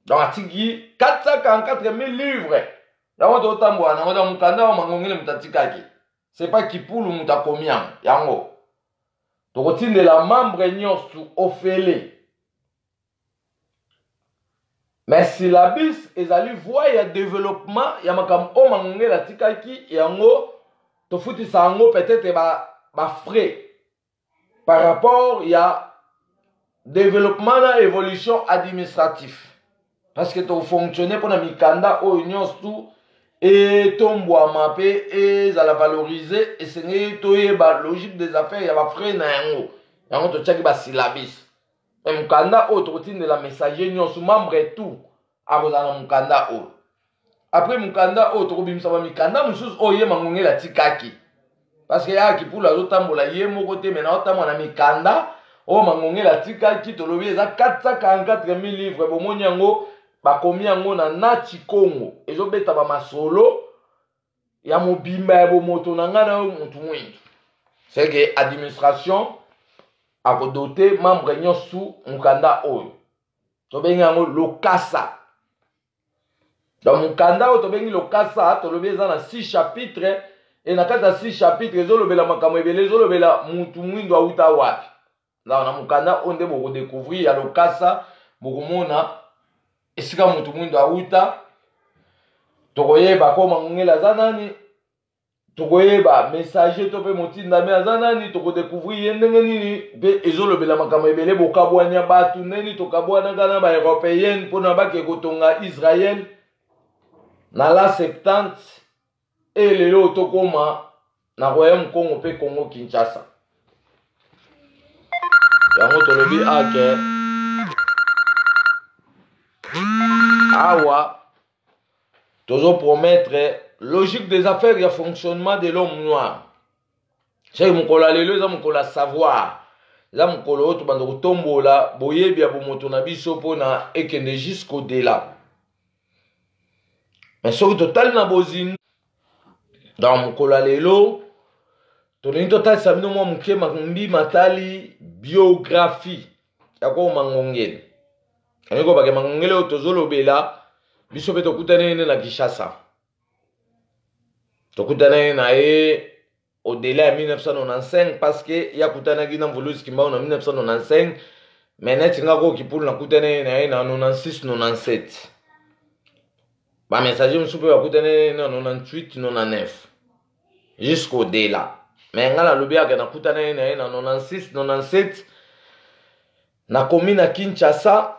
Donc atiki 444 000 livres. Donc totamboa na ngoda mukanda wa Mangongele mutatikaki. C'est pas Kipulu mutakomiam yango. Tokotindela membre nyonso ofele. Mais syllabus ezali voie ya développement ya makambo o Mangongele atikaki yango tofuti sango peut-être ba frais par rapport ya développement na évolution administratif parce que to fonctionner pour na mikanda o nyonso et tombwama pe et za la valoriser et c'est to yeba logique des affaires ya ba frais na yango to tchaki ba syllabus et mukanda o to tindela messager nyonso membre tout akozana mukanda o. Après mukanda o tokobimisa ba mikanda mususu o ye Mangongele atikaki parce que ya Kipulu azotambola ye moko te mena otambola na mikanda o Mangongele atikaki tolobi eza 444 000 livres bomoni yango bakomi yango na Nati Congo ezobeta ba masolo ya mobimba ya bomoto na ngana o mutu mwindu. C'est que administration akodote membre nyonso mukanda oyo tobengi yango lokasa. Dans mukanda o tobengi lokasa tolobi eza na 6 chapitres et na kata 6 chapitres ezolobela makambo ebele ezolobela mutu mwindu awuta wapi. Na mukanda onde boko découvrir ya lokasa bokomona esika mutu mwindu awuta tokoyeba ko Mangongele aza nani tokoyeba messager to pe motindami aza nani tokodécouvrir ye ndenge nini pe ezolobela makambo ebele bokabwanya batu neni tokabwanaka na ba européenne mpona bake kotonga Israël na la 70 et lelo tokoma na Royaume Congo pe Congo Kinshasa. Yango tolobi ake awa tozo promettre logique des affaires et fonctionnement de l'homme noir. C'est mukolo lelo eza mukolo savoir. Eza mukolo oto bando kotombola boyebi ya bomoto na biso pona ekende jusqu'au delà. Mais sur total na bozin dans mukolo lelo tolini total sabino mo muke makumbi matali biographie ya ko Mangongele. Kaniko bake Mangongele otozolobela biso pe tokutane na Kinshasa. Tokutane na ye au-delà de 1995 parce que ya kutana gina Mvulus Kimbangu en 1995 mais netinga ko Kipulu na kutane na ye na 96 97. Ba messager msupe wa kutane na 98 99 jusqu'au delà. Mais ngala lobia ke na kutane na ye na 96 97 na commune Kinshasa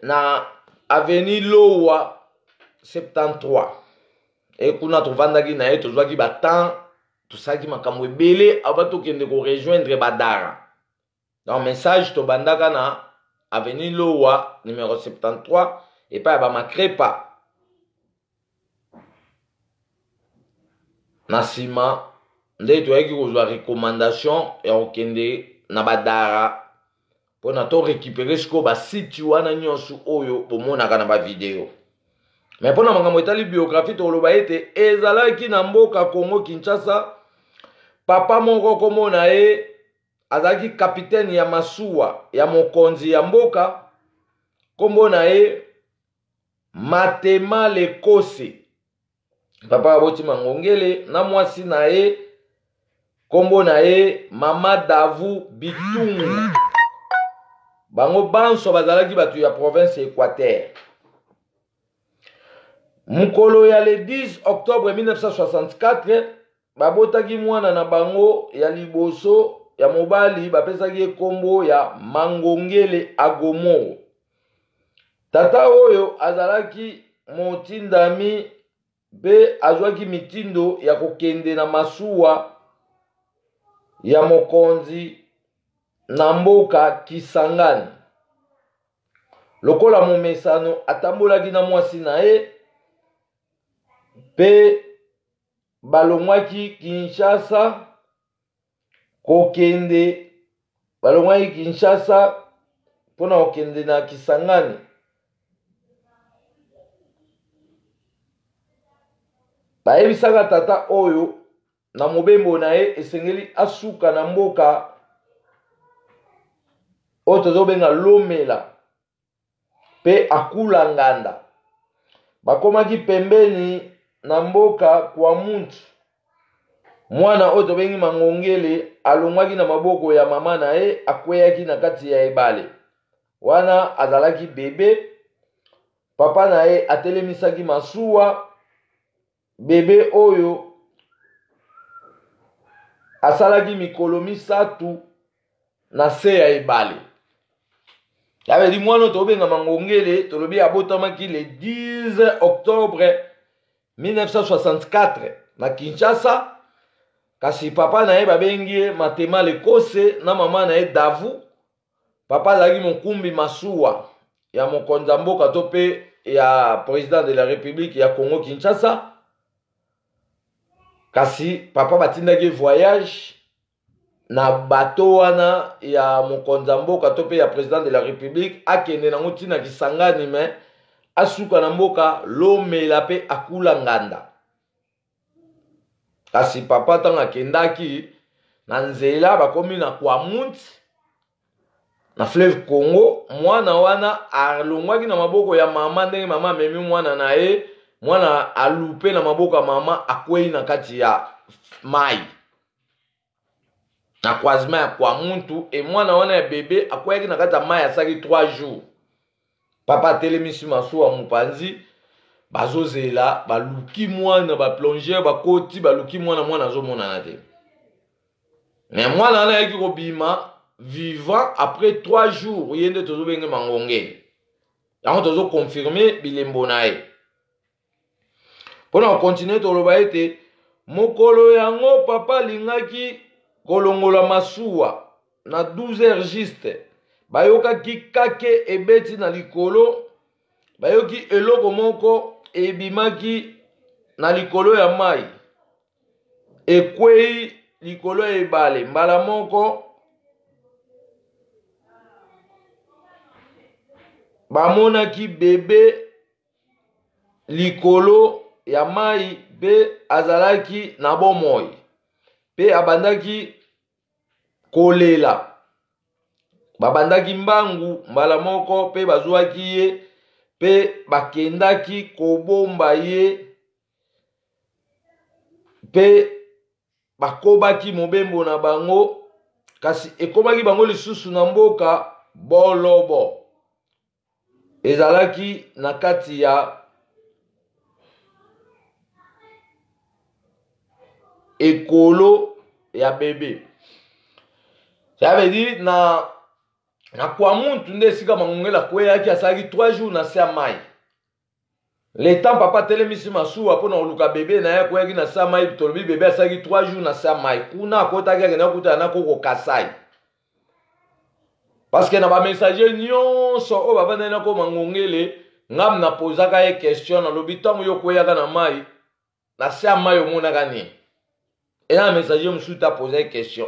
na avenue Lowa 73. Et kuna tovandaki na ye tozwaki batan tosaki makambo ebele aba tokende ko rejoindre Badara. Donc message to bandaka na avenue Lowa numéro 73 et pas ba Makrepa. Na sima nde toyaki kozwa recommandation ya okende na Badara pona to récupérer siko ba site wana nyonso oyo bomonaka na ba video. Mais pona makambo etali biographie to loba ete ezalaki na mboka Congo Kinshasa papa moko komona ye azalaki capitaine ya masuwa ya mokonzi ya mboka komona ye Matema Lekose. papa aboti Mangongele na mwasi na ye kombo na ye Mama Davu Bitungu. Bango banso bazalaki batu ya province Équateur. Mukolo ya le 10 octobre 1964 babotaki mwana na bango ya liboso ya mobali bapesaki ye kombo ya Mangongele Agomo. Tata oyo azalaki motindami pe azwaki mitindo ya kokende na masuwa ya mokonzi na mboka Kisangani. Lokola momesano atambolaki na mwasi na ye pe balongwaki Kinshasa kokende balongwaki Kinshasa pona kokende na Kisangani. Bayebisaka tata oyo na mobembo na ye esengeli asuka na mboka oyo tozobenga Lomela pe akula nganda. Bakomaki pembeni na mboka kwa muntu. Mwana oyo tobengi Mangongele alongwaki na maboko ya mama na ye akweyaki na kati ya ebale. Wana azalaki bebe. Papa na ye atelemisaki masuwa. Bebe oyo asalaki mikolo misatu na se ya ebale. Yabe di mwana tobenga Mangongele tolobi abotamaki le 10 octobre 1964 na Kinshasa. Kasi papa na ye babengi Matema Lekose na mama na ye Davu. Papa azalaki mokumbi masuwa ya mokonza mboka to pe ya président de la République ya Congo Kinshasa. Kasi papa batindaki voyage na bato wana ya mokonza mboka to pe ya président de la République akende nango tina Kisangani me asuka na mboka Lomela pe akula nganda. Kasi papa tanga akendaki na nzela bakomi na Kwamut na fleuve Congo. Mwana wana alongwaki na maboko ya mama ndenge mama amemi mwana na ye. Mwana alupe na maboko ya mama akwei na kati ya mai na kwazima ya Kwamuntu. E mwana wana ya bebe akweyaki na kati ya mai asaki 3 jours. Papa atelemisi masuwa mopanzi bazozela baluki mwana baplongeur bakoti baluki mwana azomonana te. Mais mwana wana yaki kobima vivant après 3 jours yende tozobenge Mangongele. Yango tozo confirmer bilembo na ye. Pona continuer toloba ete mokolo yango papa lingaki kolongola masuwa na 12h juste. Bayokaki kake ebeti na likolo. Bayoki eloko moko ebimaki na likolo ya mai. Ekwei likolo ya ebale. Mbala moko bamonaki bebe likolo ya mai pe azalaki na bomoi. Pe abandaki kolela. Babandaki mbangu mbala moko pe bazwaki ye pe bakendaki kobomba ye pe bakobaki mobembo na bango. Kasi ekomaki bango lisusu na mboka Bolobo. Ezalaki na kati ya ekolo ya bebe. Ça veut dire na Kwamuntu nde sika Mangongele akweyaki asalaki 3 jours na se ya mai. Le temps papa telemisi masuwa pona oluka bebe na ye akweyaki na se ya mai tolobi bebe asalaki 3 jours na se ya mai. Kuna akotaki akenda kuta na koko Kasai. Parce que na ba messager nyonso o bavanda na ko Mangongele ngam na posaka ye question na lobi tango yo kweyaka na mai na se ya mai omonaka ni. Et là, le messager me t'a posé une question.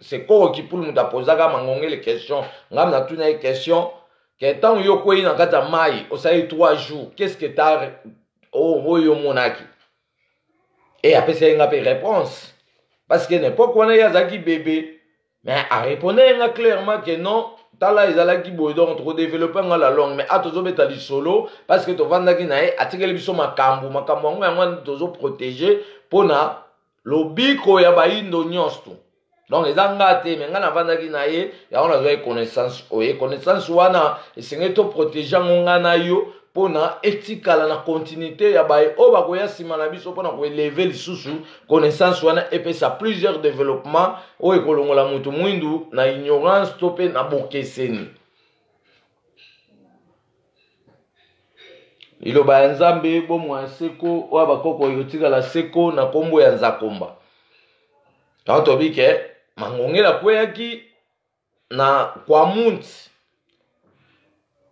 C'est quoi qui pour nous t'a posé une question? Ngam na tuna une question. Que tant yo kwei na kata mai, o sa 3 jours. Qu'est-ce que t'as oh yo monaki? Et après c'est une réponse. Parce que n'importe quoi y a zaki bébé. Mais à répondre clairement que non, tala ezalaki boye donc tokodéveloppe nga la langue mais atozobeta lisolo parce que tovandaki na ye atikeli biso makambo yango yango tozoprotege mpona lobiko ya bayindo nyonso donc eza nga te me nga navandaki na ye yango nazwaki connaissance oye connaissance wana esengeli toprotege yango nga na yo mpona etikala na continuité ya baye oyo bakoya nsima na biso mpona koeleve lisusu connaissance wana epesa plusieurs développement oyo ekolongola moto mwindu na ignorance to mpe na bokeseni liloba ya nzambe bomwa ya seko oyo bakoko ekotikala seko na nkombo ya nzakomba tango tobike mangongela kweyaki na kwa munti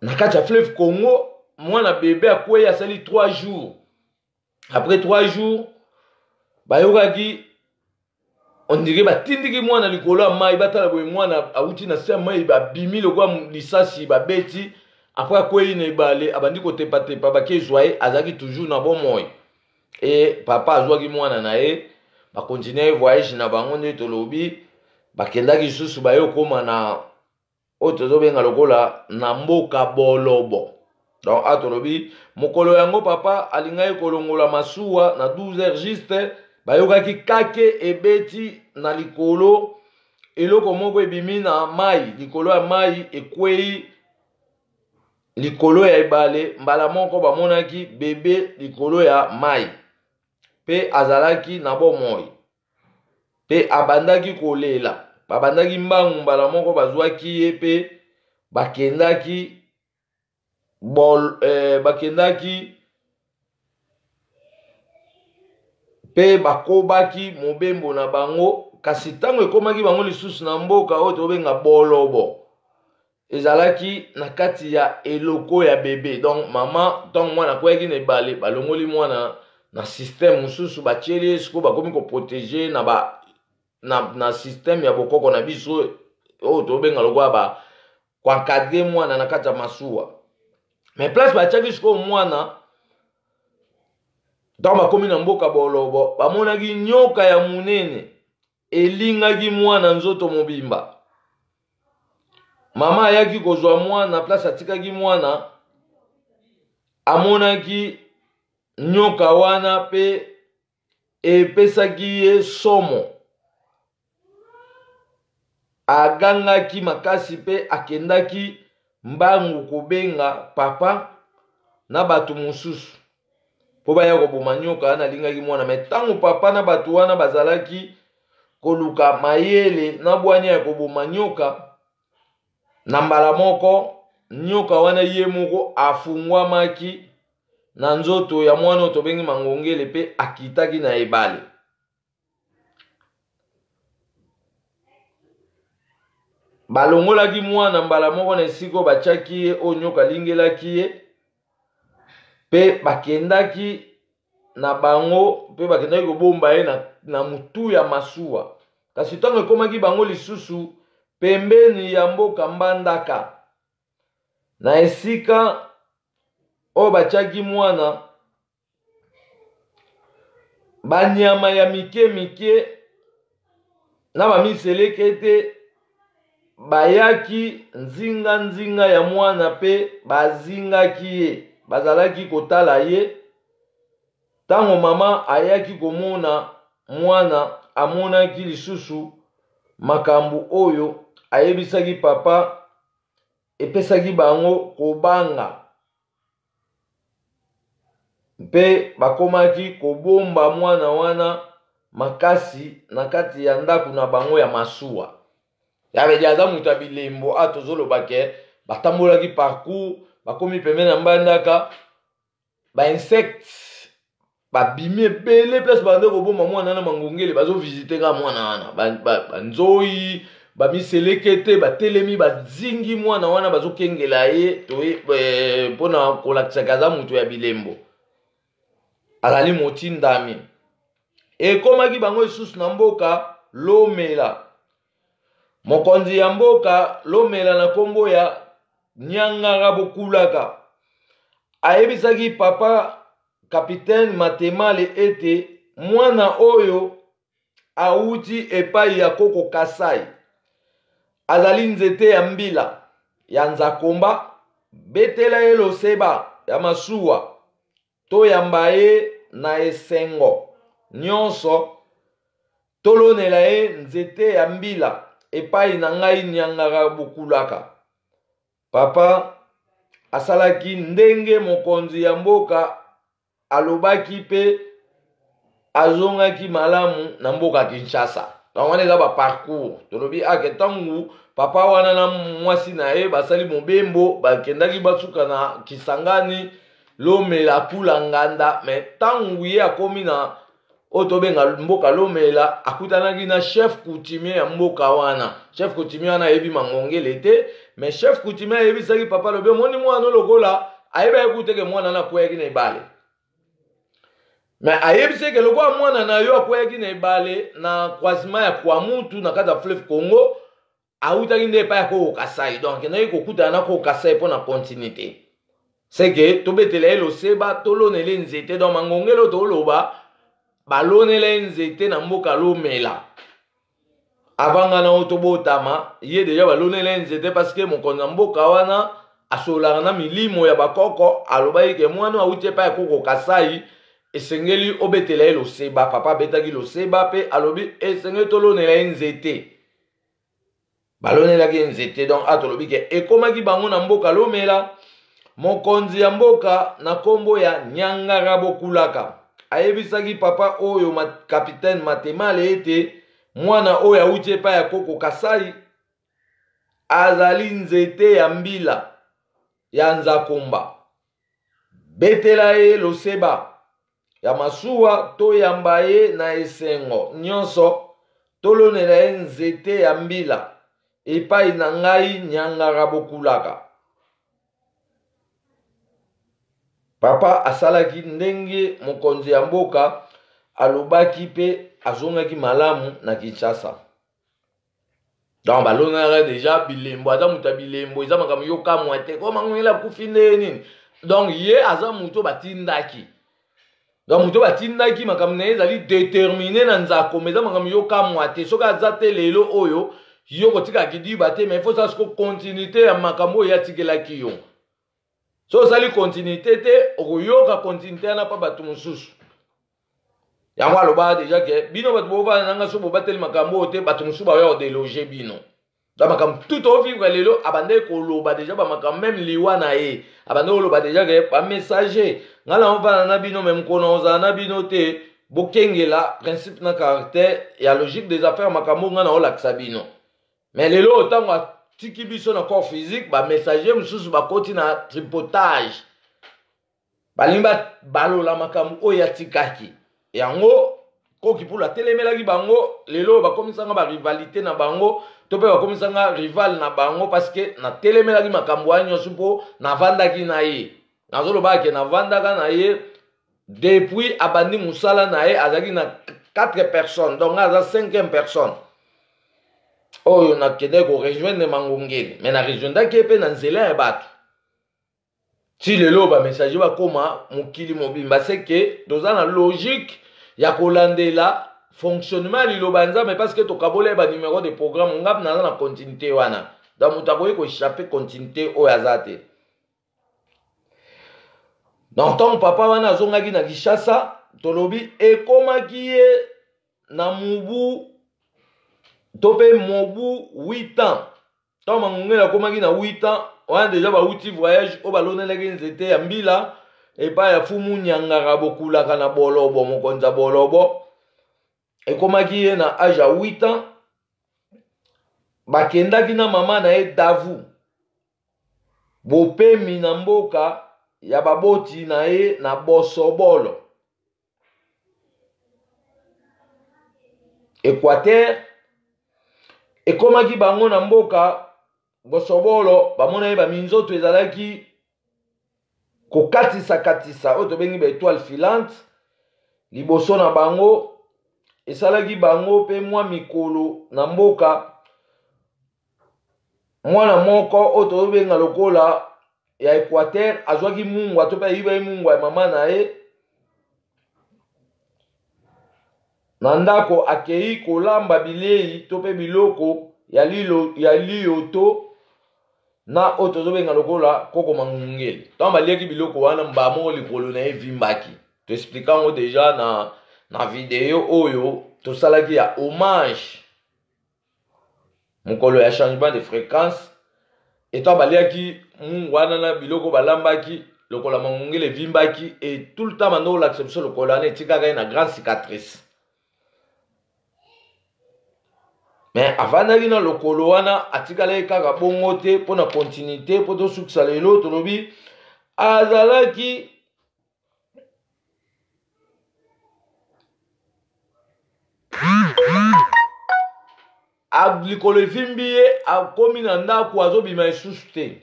na kati ya fleuve Congo mwana bébé akweyi asali 3 jours après 3 jours bayokaki ondire batindiki mwana likolo ya mai batala boye mwana awuti na se ya mai babimi lokola lisasi babeti après akweyi na ebale abandi kotepatepa bakezwa ye azalaki toujours na bomoi e papa azwaki mwana na ye bakontinue voyage na bango nde tolobi bakendaki lisusu baye okoma na oyo tozobenga lokola na mboka Bolobo. Donc atolobi mokolo yango papa alingai kolongola masuwa na 12h juste bayokaki kake ebeti na likolo eloko moko ebimi na mai likolo ya mai ekweyi likolo ya ebale mbala moko bamonaki bebe likolo ya mai pe azalaki na bomoi pe abandaki kolela babandaki mbangu mbala moko bazwaki ye pe bakendaki bakendaki pe bakobaki mobembo na bango kasi ntango ekomaki bango lisusu na mboka oyo tobenga Bolobo ezalaki na kati ya eloko ya bebe donc mama ntango mwana akweyaki na ebale balongoli mwana na système mosusu batieli ye sikoyo bakomi koprotege na système ya bokoko na biso oyo tobenga lokola koencadre mwana na kati ya masuwa mais place batiaki sikoyo mwana ntango bakomi na mboka Bolobo bamonaki nyoka ya munene elingaki mwana nzoto mobimba mama ayaki kozwa mwana place atikaki mwana amonaki nyoka wana pe epesaki ye somo agangaki makasi pe akendaki mbangu kobenga papa na bato mosusu po baya koboma nyoka wana alingaki mwana me ntango papa na bato wana bazalaki koluka mayele na bwanya ya koboma nyoka na mbala moko nyoka wana ye moko afungwamaki na nzoto ya mwana oyo tobengi mangongele pe akitaki na ebale balongolaki mwana mbala moko na esiko batiaki ye oyo nyoka alingelaki ye pe bakendaki na bango pe bakendaki kobomba ye na mutu ya masuwa kasi ntango ekomaki bango lisusu pembeni ya mboka Mbandaka na esika oyo batiaki mwana banyama ya mike mike na bamiseleke te bayaki nzinga ya mwana pe bazingaki ye bazalaki kotala ye ntango mama ayaki komona mwana amonaki lisusu makambo oyo ayebisaki papa epesaki bango kobanga mpe bakomaki kobomba mwana wana makasi na kati ya ndako na bango ya masuwa yabeji aza moto ya bilembo tozolobake batambolaki parcours bakomi pembeni na Mbandaka bainsecte babimi ebele place bande kobomba mwana na mangongele bazovisite ka mwana wana banzoi bamiseleke te batelemi bazingi mwana wana bazokengela ye mpona kolakisaka aza moto ya bilembo azali motindami ekomaki bango lisusu na mboka Lomela mokonzi ya mboka Lomela na kombo ya Nyangara Bokulaka ayebisaki papa Capitaine Matemale ete mwana oyo auti epai ya koko Kasai azali nzete ya mbila ya nzakomba betela ye loseba ya masuwa toyamba ye na esengo nyonso tolonela ye nzete ya mbila epai na ngai nyangara bukulaka. Papa asalaki ndenge mokonzi ya mboka alobaki pe azongaki malamu na mboka Kinshasa. Donc wana eza ba parcours tolobi ake tangu papa wana na mwasi na ye basali mobembo bakendaki basuka na Kisangani lomela kula nganda, mais tangu ye akomi na otobenga mboka lomela akutanaki na chef coutumier ya mboka wana. Chef coutumier wana yebi mangongele te, mais chef coutumier yebi saki papa lobe moni mwana lokola ayeba ekuteke mwana na kweki na ibale. Mais ayebise ke lokwa mwana na yo akweki na ibale na croisement ya kwa mutu na kata fleuve Congo autaki nde pa ya ko Kasai. Donc na yiko kuta na ko Kasai pour na continuité. C'est que to betele lo seba tolonele nzete donc mangongelo to loba balonele nzete na mboka lomela. Avanga na otobotama ye deja balonele nzete parce que mokonza mboka wana asolaka na milimo ya bakoko aloba yike mwana autie pa ya ko Kasai. Esengeli obetela lo seba papa betaki lo seba pe alobi esengeli tolonela nzete balonela ki nzete donc atolobi ke ekomaki bango na mboka lomela. Mokonzi ya mboka na kombo ya Nyangara Bokulaka ayebisaki papa oyo capitaine Matemale ete mwana oyo auti epai ya koko Kasai azali nzete ya mbila ya nzakomba betela ye lo seba ya masuwa toyamba ye na esengo nyonso tolonela ye nzete ya mbila epai na ngai Nyangara Bokulaka. Papa asalaki ndenge mokonzi ya mboka alobaki pe azongaki malamu na Kinshasa. Donc balonaka deja bilembo aza muta bilembo eza makambo yokamwa te ko mangwela kufi nini. Donc ye aza muto batindaki. Donc muto batindaki makambo na ezali déterminé na nzako eza makambo yokamwa te soka aza te lelo oyo yo kotika kidiba te mais faut ça ko continuité ya makambo ya tikelaki yo. So sali continuité te oyoka continuité na pa batu mususu. Yango aloba deja ke bino batu bova nanga so bo bateli makambo te batu mususu ba yo déloger bino. Da makambo tout au vivre lelo abande ko loba deja ba makambo même liwa na ye. Abande ko loba deja ke pa messager. Ngala on va na bino même kono oza na bino te bokengela principe na caractère ya logique des affaires makambo ngana o laksa bino. Mais lelo otango tiki biso na corps physique ba messager mususu ba koti na tripotage balimba balola makambo oya tikaki yango koki pula telemelaki bango lelo ba komisanga ba rivalité na bango to pe ba komisanga rival na bango parce que na telemelaki makambo anyo supo na vandaki na ye nazolo ba ke na vandaka na ye depuis abandi musala na ye azaki na 4 personnes donc aza 5e personne. Oh, on a quitté ko rejoindre mangongeli mais na rejoindre kepe na nzela ya bato ti lelo ba message ba koma mokili mobimba c'est que doza na logique ya kolandela fonctionnement liloba nzambe parce que to kabole ba numéro de programme ngap na continuité wana donc mutakoyi ko échapper continuité o yazate. Donc ton papa wana azongaki na Kinshasa tolobi ekomaki ye na mubu topé mobu 8 ans. Tant mangongela komaki na 8 ans, on a déjà ba outil voyage au balonelaki nzete ya mbila et pas ya fumu Nyangara Bokulaka na bolobo mokonza bolobo. Et komaki ye na âge à 8 ans. Bakendaki na mama na ye Davu. Bopemi na mboka ya baboti na ye na Bosobolo. Équateur. Ekomaki bango na mboka Bosobolo bamona ye ba minzoto ezalaki kokatisa katisa oyo tobengi ba étoile filante liboso na bango esalaki bango pe mwa mikolo na mboka mwana moko oyo tobenga lokola ya Équateur azwaki mungwa to pe ayiba mungwa ya mama na ye na ndako akei kolamba bilei to pe biloko ya liyoto na oyo tozobenga lokola koko mangungele ntango baliaki biloko wana mbala moko likolo na ye evimbaki toexplika yango deja na video oyo tosalaki ya hommage mokolo ya changement de fréquence etant baliaki mungu wana na biloko balambaki lokola mangungele evimbaki et tout le temps bando kolakisa biso lokolo wana etikaka ye na grande cicatrice mais avandaki na lokolo wana atikalaki kaka bongo te mpo na continuité mpo tosukisa lelo tolobi azalaki likolo evimbi ye akomi na ndako azobima lisusu te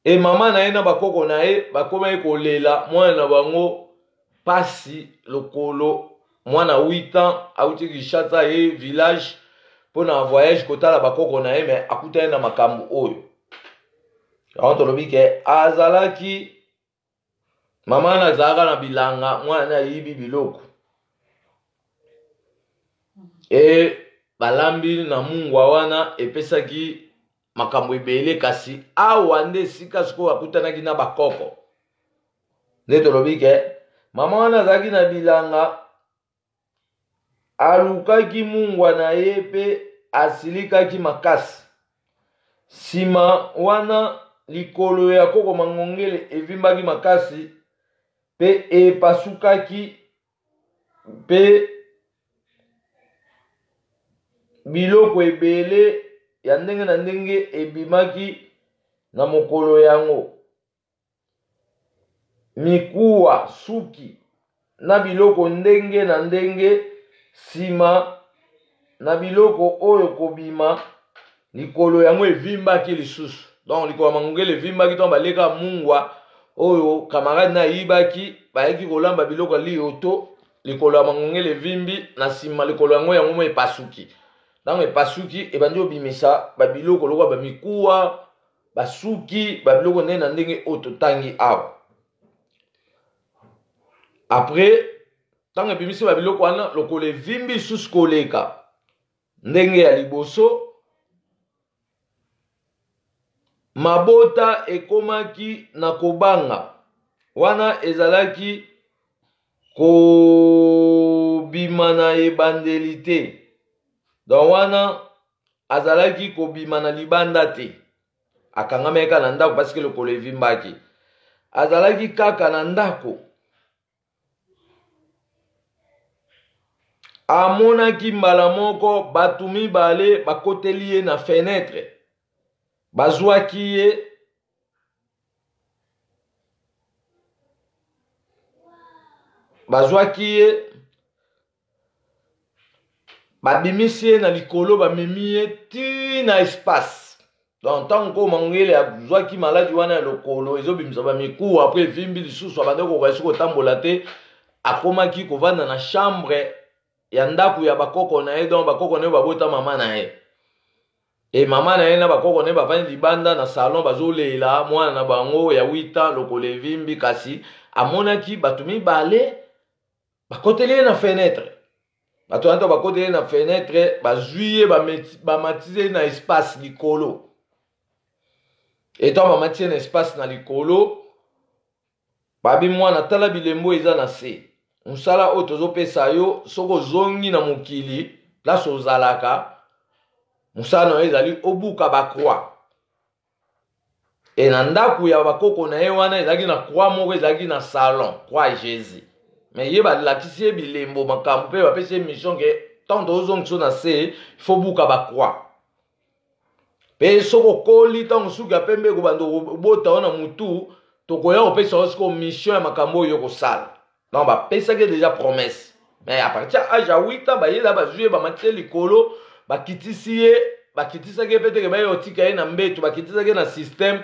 e mama na ye na bakoko na ye bakomaki kolela mwana na bango pasi lokolo mwana 8 ans auti Kinshasa ye village mpo na voyage kotala bakoko na ye me akuta ye na makambo oyo yango tolobi ke azalaki mama na azalaka na bilanga mwana ayibi biloko e balambi na mungwa wana epesaki makambo ebele kasi awa nde esika sikoyo akutanaki na bakoko nde tolobi ke mama wana azalaki na bilanga alukaki mungwa na ye mpe asilikaki makasi nsima wana likolo ya koko mangongele evimbaki makasi mpe epasukaki mpe biloko ebele ya ndenge na ndenge ebimaki na mokolo yango mikuwa suki na biloko ndenge na ndenge nsima na biloko oyo kobima likolo yango evimbaki lisusu donc likolo ya mangongele evimbaki to baleka mungwa oyo kamarade na ayibaki bayaki kolamba biloko liyoto likolo ya mangongele evimbi na nsima likolo yango yango mo epasuki ntango epasuki ebandi obimisa babiloko lokola bamikuwa basuki babiloko ndenge na ndenge oyo totangi awa apres ntango ebimisi babiloko wana lokolo evimbi lisusu koleka ndenge ya liboso mabota ekomaki na kobanga wana ezalaki kobima na ebandeli te donc wana azalaki kobima na libanda te akangamaki na ndako pasike lokolo evimbaki azalaki kaka na ndako amonaki mbala moko bato mibale bakoteli ye na fenetre bazwaki ye babimisi ye na likolo bamemi ye ti na espace donc ntango ko mangongele azwaki maladi wana ya lokolo ezobimisa bamikuwa apres evimbi lisusu abandaki kokoka kotambola te akomaki kovanda na chambre ya ndako ya bakoko na ye donc bakoko na ye babota mama na ye e mama na ye na bakoko na ye bavandi libanda na salon bazolela mwana na bango ya 8 ans lokolo evimbi kasi amonaki bato mibale bakoteli ye na fenetre bato wana to bakoteli ye na fenetre bazwi ye bamatize ye na espace likolo etant bamati ye na espace na likolo babi mwana tala bilembo eza na se mosala oyo tozopesa yo soki ozongi na mokili place ozalaka mosala na yo ezali obuka bacroi e na ndako ya bakoko na ye wana ezalaki na croix moko ezalaki na salon croix ya jésus me ye balakisi ye bilembo makambo mpe bapesi ye mission ke ntango tozongi so na se ifo buka bacroi mpe soki okoli ntango suki ya pembe kobanda obota wana mutu tokoya kopesa yo siko mission ya makambo oyo kosala donc bapesaki déjà promesse mais à partir ya age ya 8 ans bayela bazwi ye bamati ye likolo bakitisaki ye mpe teke baye otika ye na mbeto bakitisaki ye na système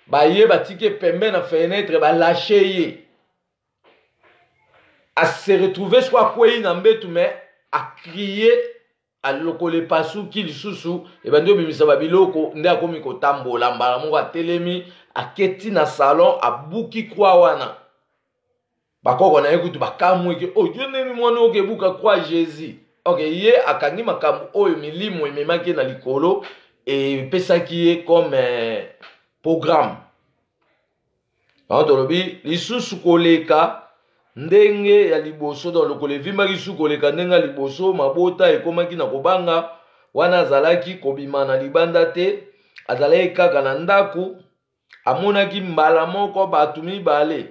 baye batiki ye pembe na fenetre balashe ye ase retrouve siko akwei na mbeto me akrie alokolo epasuki lisusu ebandi obimisa babiloko nde akomi kotambola mbala moko atelemi aketi na salon abuki kwa wana bakoko na ye kutu bakamwiki oyo nini mwana oyo kebuka kwa jésus ok ye akangi makambo oyo milimo ememaki na likolo epesaki ye comme programme. Tolobi lisusu koleka ndenge ya liboso dans lokolo evimbaki lisusu koleka ndenge ya liboso mabota ekomaki na kobanga wana azalaki kobima na libanda te azalaki kaka na ndaku amonaki mbala moko bato mibale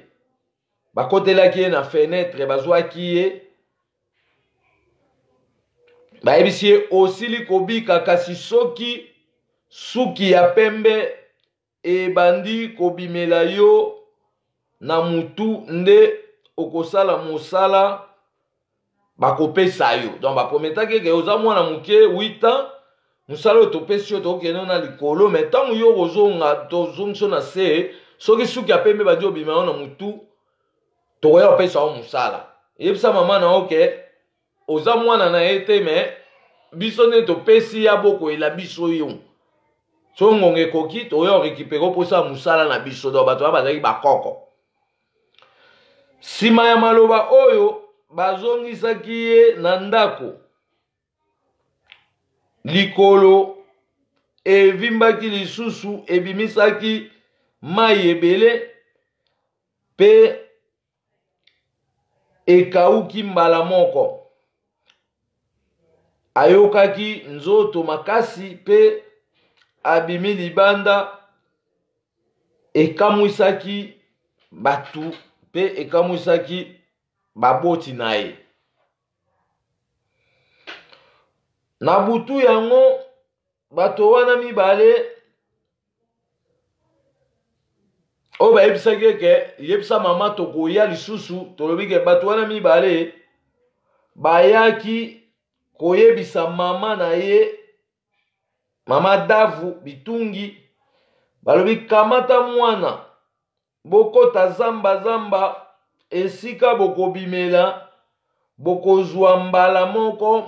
bakotelaki ye na fenêtre bazwaki ye bayebisi ye osili kobika kasi soki suki ya pembe ebandi kobimela yo na mutu nde okosala mosala bakopesa yo. Donc baprometaki ke oza mwana moke 8 ans mosala oyo topesi yo tokokende na likolo me ntango yo kozonga tozongiso na se soki suki ya pembe badi obima yo na mutu tokoya kopesa yo mosala. Yebisa mama na oke oza mwana na ye te me biso nde topesi ya bokoyela biso yo so ngonga ekoki tokoya korekipere oposa mosala na biso. Donc bato wana bazalaki bakoko. Sima ya maloba oyo bazongisaki ye na ndako likolo evimbaki lisusu ebimisaki mai ebele pe ekauki mbala moko ayokaki nzoto makasi pe abimi libanda ekamwisaki batu pe ekamwisaki baboti na ye. Na butu yango bato wana mibale oyo bayebisaki ke yebisa mama tokoya lisusu tolobi ke bato wana mibale bayaki koyebisa mama na ye mama Davu Bitungi balobi kamata mwana bokota zamba zamba esika bokobimela bokozwa mbala moko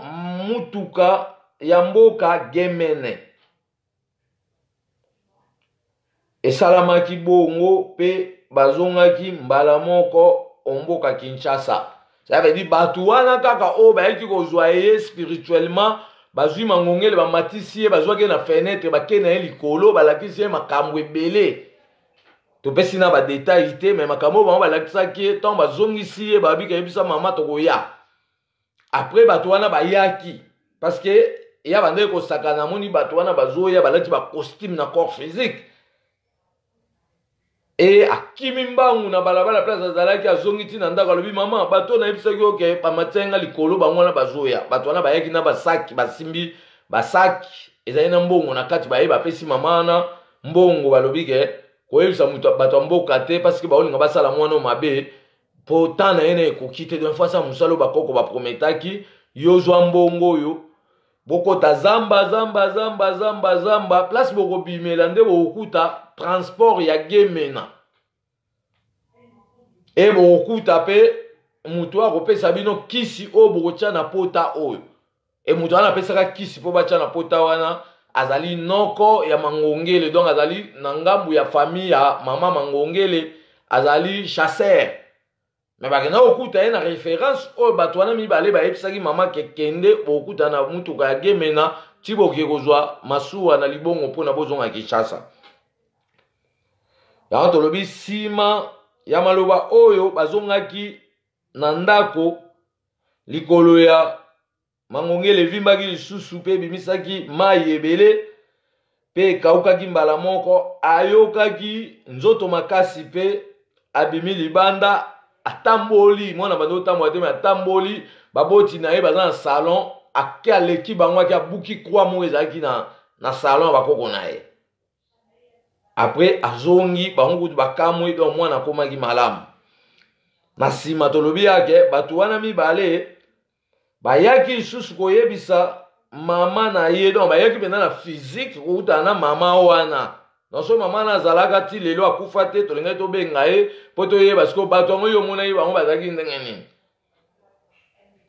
mutuka ya mboka Gemene. Esalamaki bongo pe bazongaki mbala moko omboka Kinshasa. Ça veut dire batu wana kaka o bayaki kozwa ye spirituellement bazwi mangongele bamatisi ye bazwaki na fenêtre bakena ye likolo balakisi ye makambo ebele. Topesi na ba détail te mais makambo bango balakisaki ye tant bazongisi ye babika yebisa mama tokoya. Après bato wana bayaki parce que ya bande ko sakana moni bato wana bazoya balati ba costume na corps physique et akimi mbangu na balabala place azalaki azongiti na ndako alobi mama bato na yebisaki oke bamatsenga likolo bango na bazoya bato wana bayaki na basaki basimbi basaki ezali na mbongo na kati baye bapesi mama na mbongo balobi ke koyebisa mutu bato mboka te parce que baolinga basala mwana mabe pourtant na yene ekokite de fois ça musalo bakoko baprometaki yozwa mbongo yo bokota zamba zamba zamba zamba zamba place boko bimela nde bokuta transport ya Gemena e bokuta pe mutu akopesa bino kisi o bokotia na pota oyo e mutu wana apesaka kisi po batia na pota wana azali noko ya Mangongele donc azali na ngambu ya famille ya mama Mangongele azali chasseur. Mais bakena okuta ye na référence oyo bato wana mibale bayebisaki mama kekende bokuta na mutuka ya Gemena ti boke kozwa masuwa na libongo mpona bozonga Kinshasa. Yango tolobi sima ya maloba oyo bazongaki na ndako likolo ya Mangongele evimbaki lisusu pe bimisaki mai ebele pe ekaukaki mbala moko ayokaki nzoto makasi pe abimi libanda atamboli mwana bando tambo te me atamboli baboti na ye baza na salon ake aleki bango ake abuki kwa mo ezalaki na salon bakoko na ye. Après azongi bango kutu bakamwi donc mwana akomaki malamu. Na nsima tolobi yake bato wana mibale bayaki lisusu koyebisa mama na ye donc bayaki pena na physique kouta na mama wana. Non so mama na zalaka ti lelo akufa te tolinga to benga ye po to ye parce que bato ngo yo mona ye bango bazaki ndenge nini.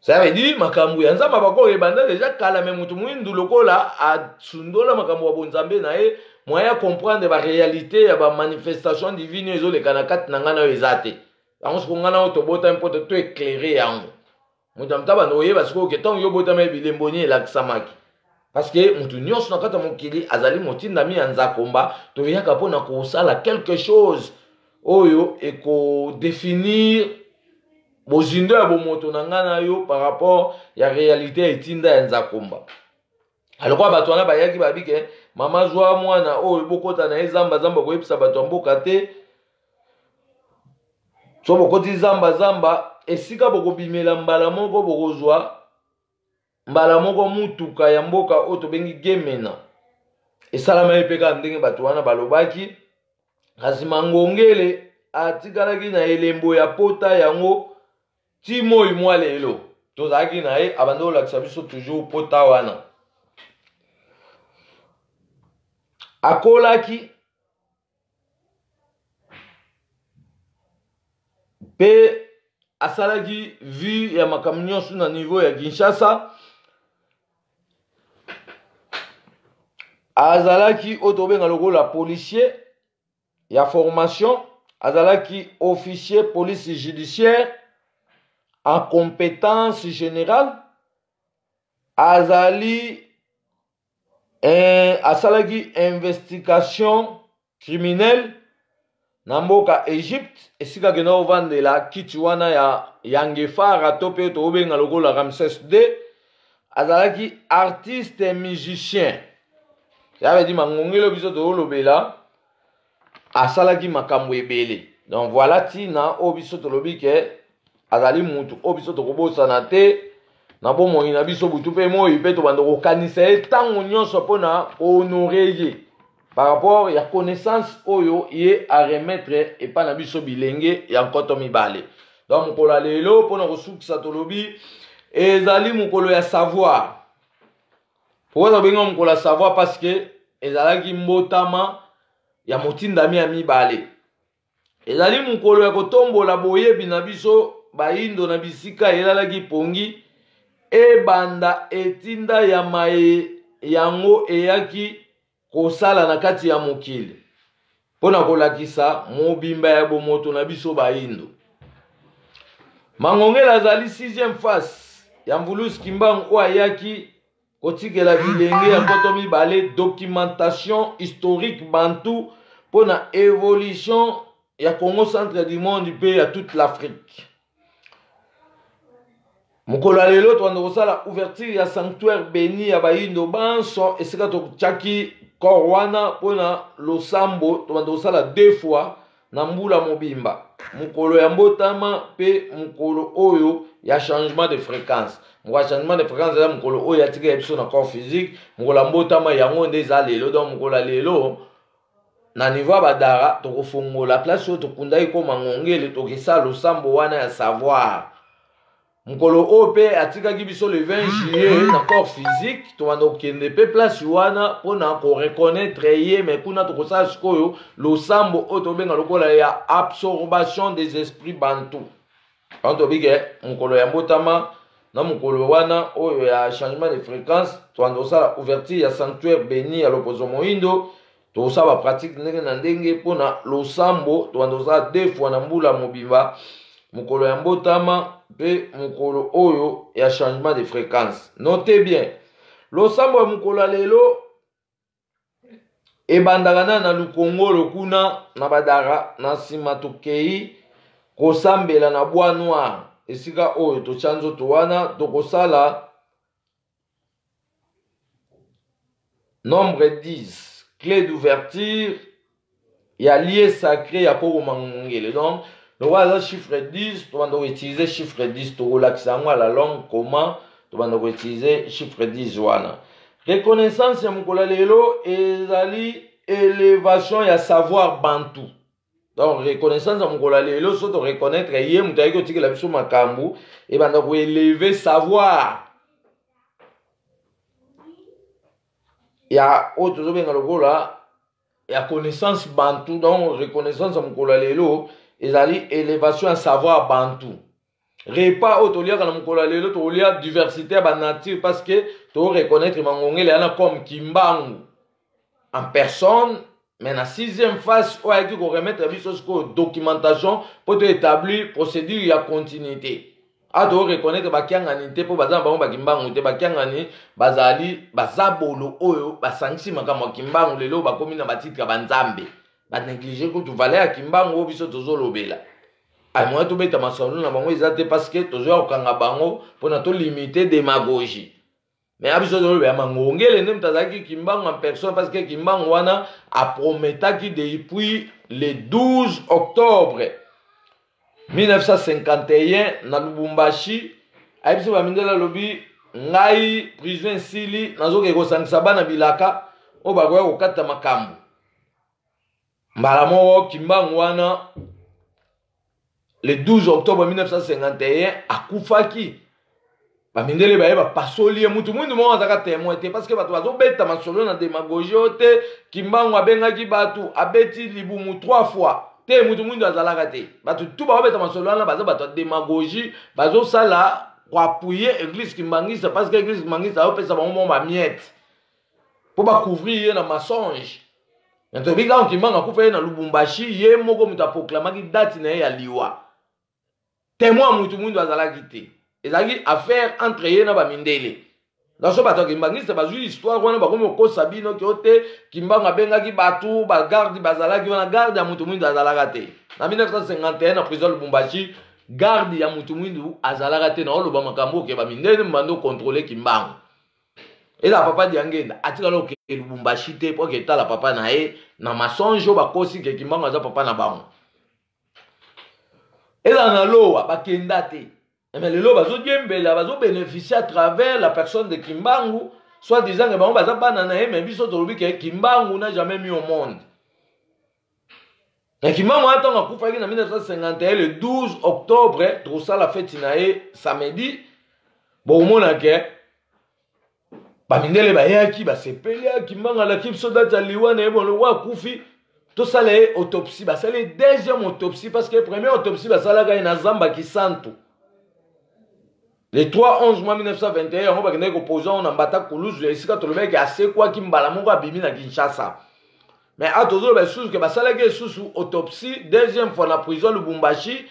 Ça veut dire makambu ya nzamba bako ebanda déjà kala me mutu mwindu lokola a sundola makambu wa bonzambe na ye moya comprendre ba réalité ya ba manifestation divine ezo le kana kat na ngana yo ezate. Bango so ngana o to bota mpoto to éclairer yango. Mutu amtaba no ye parce que tant yo bota me bilemboni la kisamaki. parce que mutu nyonso na kata mokili azali motindami ya nzakomba toyaka mpona kosala quelque chose oyo ekodéfinir bozindo ya bomoto na ngai na yo par rapport ya réalité ya etinda ya nzakomba. alokwa bato wana bayaki babike mama zwa mwana oyo bokota na ye zamba koyebisa bato ya mboka te so bokoti zamba esika bokobimela mbala moko bokozwa mbala moko mutuka ya mboka oyo tobengi gemena esalama ye mpe kaka ndenge bato wana balobaki kasi mangongele atikalaki na elembo ya pota yango ti moi mwa lelo tozalaki na ye abandi kolakisa biso toujours pota wana akolaki pe asalaki vie ya makambo nyonso na niveau ya Kinshasa azalaki oyo tobenga lokola policier ya formation azalaki officier police judiciaire en compétence générale azali asalaki investigation criminelle na mboka Egypte esika kena ovandela kiti wana ya Yangefara to pe tobenga lokola Ramsès II azalaki artiste musicien ya di mangongelo biso to lobela asalaki makambo ebele donc voilà tina o biso to lobike azali mutu o biso to kobosana te na bomoi na biso butu pe moi pe to bando kokanisa ye tango nyonso pona honorer ye par rapport ya connaissance oyo ye a remettre et pas na biso bilenge ya nkoto mibale donc mokolo ya lelo pona kosukisa tolobi ezali mokolo ya savoir pourquoi tobenga mokolo ya savoir parce que ezalaki mbotama ya motindami ya mibale ezali mokolo ya kotombola boyebi na biso baindo na bisika elalaki pongi ebanda etinda ya maye yango eyaki kosala na kati ya mokili mpona kolakisa mobimba ya bomoto na biso baindo mangongela azali 6e face ya mvulusi kimbangu oyo ayaki kotikela bilenge ya nkoto mibale documentation historique bantu mpona évolution ya Congo centre du monde mpe ya toute l'Afrique. mokolo ya lelo tobanda kosala ouverture ya sanctuaire béni ya baindo banso esika totiaki kor wana mpona losambo tobanda kosala 2 fois na mbula mobimba mokolo ya mbotama mpe mokolo oyo ya changement de fréquence. mokolo ya changement de fréquence eza mokolo oyo atika ya biso na corps physique mokolo ya mbotama yango nde eza lelo donc mokolo ya lelo na niveau ya badara tokofongola place oyo tokundaki koma ngongele tokesala losambo wana ya savoir mokolo oyo mpe atikaki biso le 20 juillet na corps physique tobanda kokende mpe place wana mpona koreconnaitre ye me kuna tokosala sikoyo losambo oyo tobenga lokola ya absorbation des esprits bantu wana tobike mokolo ya mbotama na mokolo wana oyo ya changement de fréquence tobanda kosala ouverture ya sanctuaire béni ya loposo moindo tokosala bapratique ndenge na ndenge mpona losambo tobanda kosala 2 fois na mbula mobimba mokolo ya mbotama mpe mokolo oyo ya changement de fréquence. Notez bien losambo ya mokolo ya lelo ebandaka na lukongolo kuna na badara na nsima tokei kosambela na bois noir esika oyo totya nzoto wana tokosala nombre 10 clé d'ouverture ya lieu sacré ya poko mangongele donc le roi chiffre 10, tu vas utiliser chiffre 10, tu vas la langue comment, tu vas utiliser chiffre 10 wana. Reconnaissance ya mukolo lelo ezali élévation ya savoir bantu. Donc reconnaissance ya mukolo lelo so to reconnaître ye mutayi ko tikela biso makambu et banda ko élever savoir. Ya autre zo benga lokola ya connaissance bantu donc reconnaissance ya mukolo lelo ezali élévation à savoir bantu repas oyo toliaka na mokolo ya lelo tolia diversité ya banature parce que to reconnaître mangongele yana comme kimbangu en personne mais na 6e phase oyo ayaki koremettre biso sikoyo documentation mpo to établir procédure ya continuité ato reconnaître bakiangani te po bazana bango bakimbangu te bakiangani bazali bazabolo oyo basangisi makambo kimbangu lelo bakomi na batitre banzambe banéglige kutu valeur ya kimbangu biso tozolobela aimoya tobeta masolo na bango eza te parce que tozoya kokanga bango mpona tolimite démagogie mais abiso tozolobela mangongele nde moto azalaki kimbangu en personne parce que kimbangu wana aprometaki depuis le 12 octobre 1951 na Lubumbashi ayebisi bamindele alobi ngai prison nsili nazoke kosangisa bana bilaka oyo bakoya kokata makambo mbala moko kimbangu wana le 12 octobre 1951 akufaki bamindele baye bapasoli ye mutu mwindu moko azaka témoin te parce que bato bazobeta masolo na démagogie oyo te kimbangu abengaki bato abeti libumu 3 fois te mutu mwindu azalaka te bato tu baobeta masolo wana baza bato ya démagogie bazosala koapuye église kimbangisa parce que église kimbangisa aopesa bango mo bamiete mpo bacouvrir ye na mensonge toyebi kaka kimbangu akufa ye na Lubumbashi ye moko moto aproklamaki date na ye ya liwa témoin mutu mwindu azalaki te ezalaki affaire entre ye na bamindele naso bato ya kimbangisa bazwi histoire wana bakomi okosa bino kio te kimbangu abengaki bato bagarde bazalaki wana garde ya mutu mwindu azalaka te na 1951 na prison Lubumbashi garde ya mutu mwindu azalaka te na oloba makambo oke bamindele mbando kontrole kimbangu eza papa diangenda atikala oke Lubumbashi te po ke tala papa na ye na masonge oyo bakosi ke kimbangu aza papa na bango eza na lowa bakenda te mais lelo bazodiembela bazobénéficier à travers la personne de Kimbangu soit disant que bango baza bana na ye mais biso tolobi ke Kimbangu n'a jamais mis au monde et Kimbangu atango akufaki na 1951 le 12 octobre tosala fête na ye samedi bomona ke bamindele bayaki basepeli ya Kimbangu alaki biso date ya liwa na ye bongo akufi tosala ye autopsie basala deuxième autopsie parce que première autopsie basalaka ye na zamba kisantu le 3-11 mois 1921 yango bakendaki kopoza ngo na mbata kuluzu esika tolobaki asekwaki mbala moko abimi na Kinshasa mais atozoloba lisusu ke basalaki esusu autopsie deuxième fois na prison Lubumbashi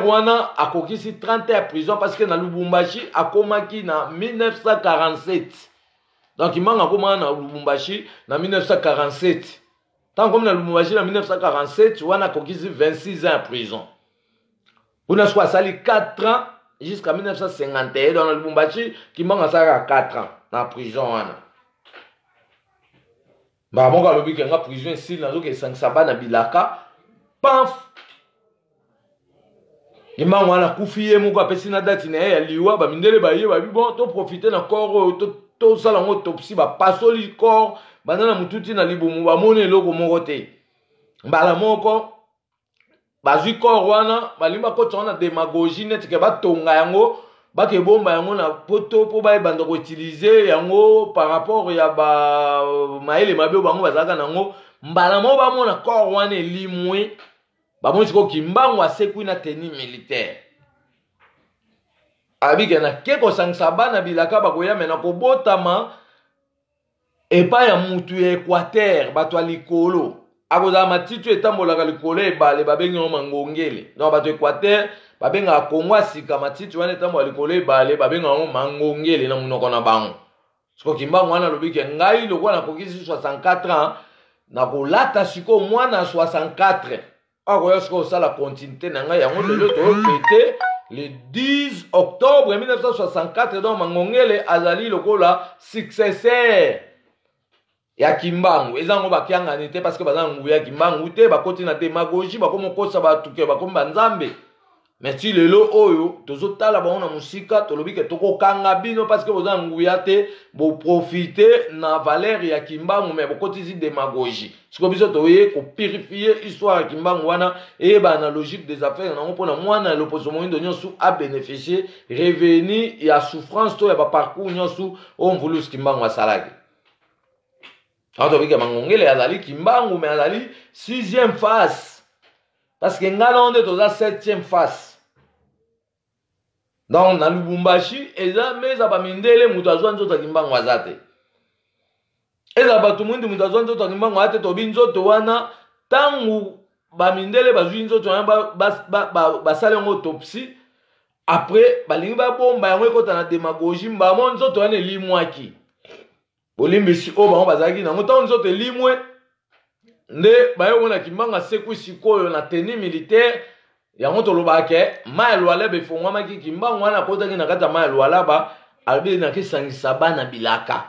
wana akokisi 30 ya prison parce que na Lubumbashi akomaki na 1947 donc imanga akoma na Lubumbashi na 1947 tant comme na Lubumbashi na 1947 wana akokisi 26 ans ya prison kuna siko asali 4 ans jusqu'à 1951 dans le Lubumbashi Kimbangu asalaka 4 ans na prison wana moko alobi ke nga prison esili nazoke esangisa bana bilaka paf Kimbangu wana akufi ye moko apesi na dati na ye ya liwa bamindele baye babi bon toprofite na corps oyo tosala ngo autopsie bapasoli corps banda na mututi na libumu bamoni eloko moko te mbala moko bazwi corps wana balimbi bakota wana démagogie neti ke batonga yango bakebomba yango na poto mpo bayebanda koutilize yango par rapport ya mayele mabe oyo bango bazalaka nango mbala moko bamona corps wana elimwe bamoni sikoyo Kimbangu asekwi na tenue militaire abike na ke kosangisa bana bilaka bakoyame na kobotama epai ya mutu ya Équateur bato ya likolo akozala matiti etambolaka likolo ebale babengi yango mangongele donc bato Équateur babengaka Kongo asika matiti wana etambola likolo ebale babengaka yango mangongele na munoko na bango siko Kimbangu wana alobi ke ngai lokola nakokisi 64 ans nakolata sikoyo mwana 64 akoya sikoyo osala continuité na ngai yango lelo toyofete le 10 octobre 1964 donc mangongele azali lokola successeur ya Kimbangu ezango bakiangani te parce que baza nguya ya Kimbangu te bakoti na démagogie bakomo kosa batuke bakomi banzambe mais ti lelo oyo tozotala bango na musika tolobi ke tokokanga bino parce que boza nguya te bo profiter na valeur ya Kimbangu mais bokotisi démagogie siko biso toye ko purifier histoire ya Kimbangu wana et ba na logique des affaires na mpona mwana l'opposition moindo nyonso a bénéficier revenu ya souffrance to ya ba parcours nyonso on voulu Kimbangu asalaki. Alors, tu mangongele azali Kimbangu mais azali 6e phase parce que ngana onde toza 7e phase donc na Lubumbashi eza meza bamindele mutu azwa nzoto Kimbangu azate eza batu mwindi mutu azwa nzoto Kimbangu ate tobi nzoto wana tangu bamindele bazwi nzoto wana basale ngo autopsie après balingi babomba yango ekota na démagogie mbamo nzoto wana elimwaki bolimbisi oyo bango bazalaki nango ntango nzoto elimwe nde bayomona kimbanga sekwi sikoyo na tenue militaire yango tolobake mai lwalaba efongwamaki kimbango wana akotaki na kati ya mai lwalaba alobi nakesangisa bana bilaka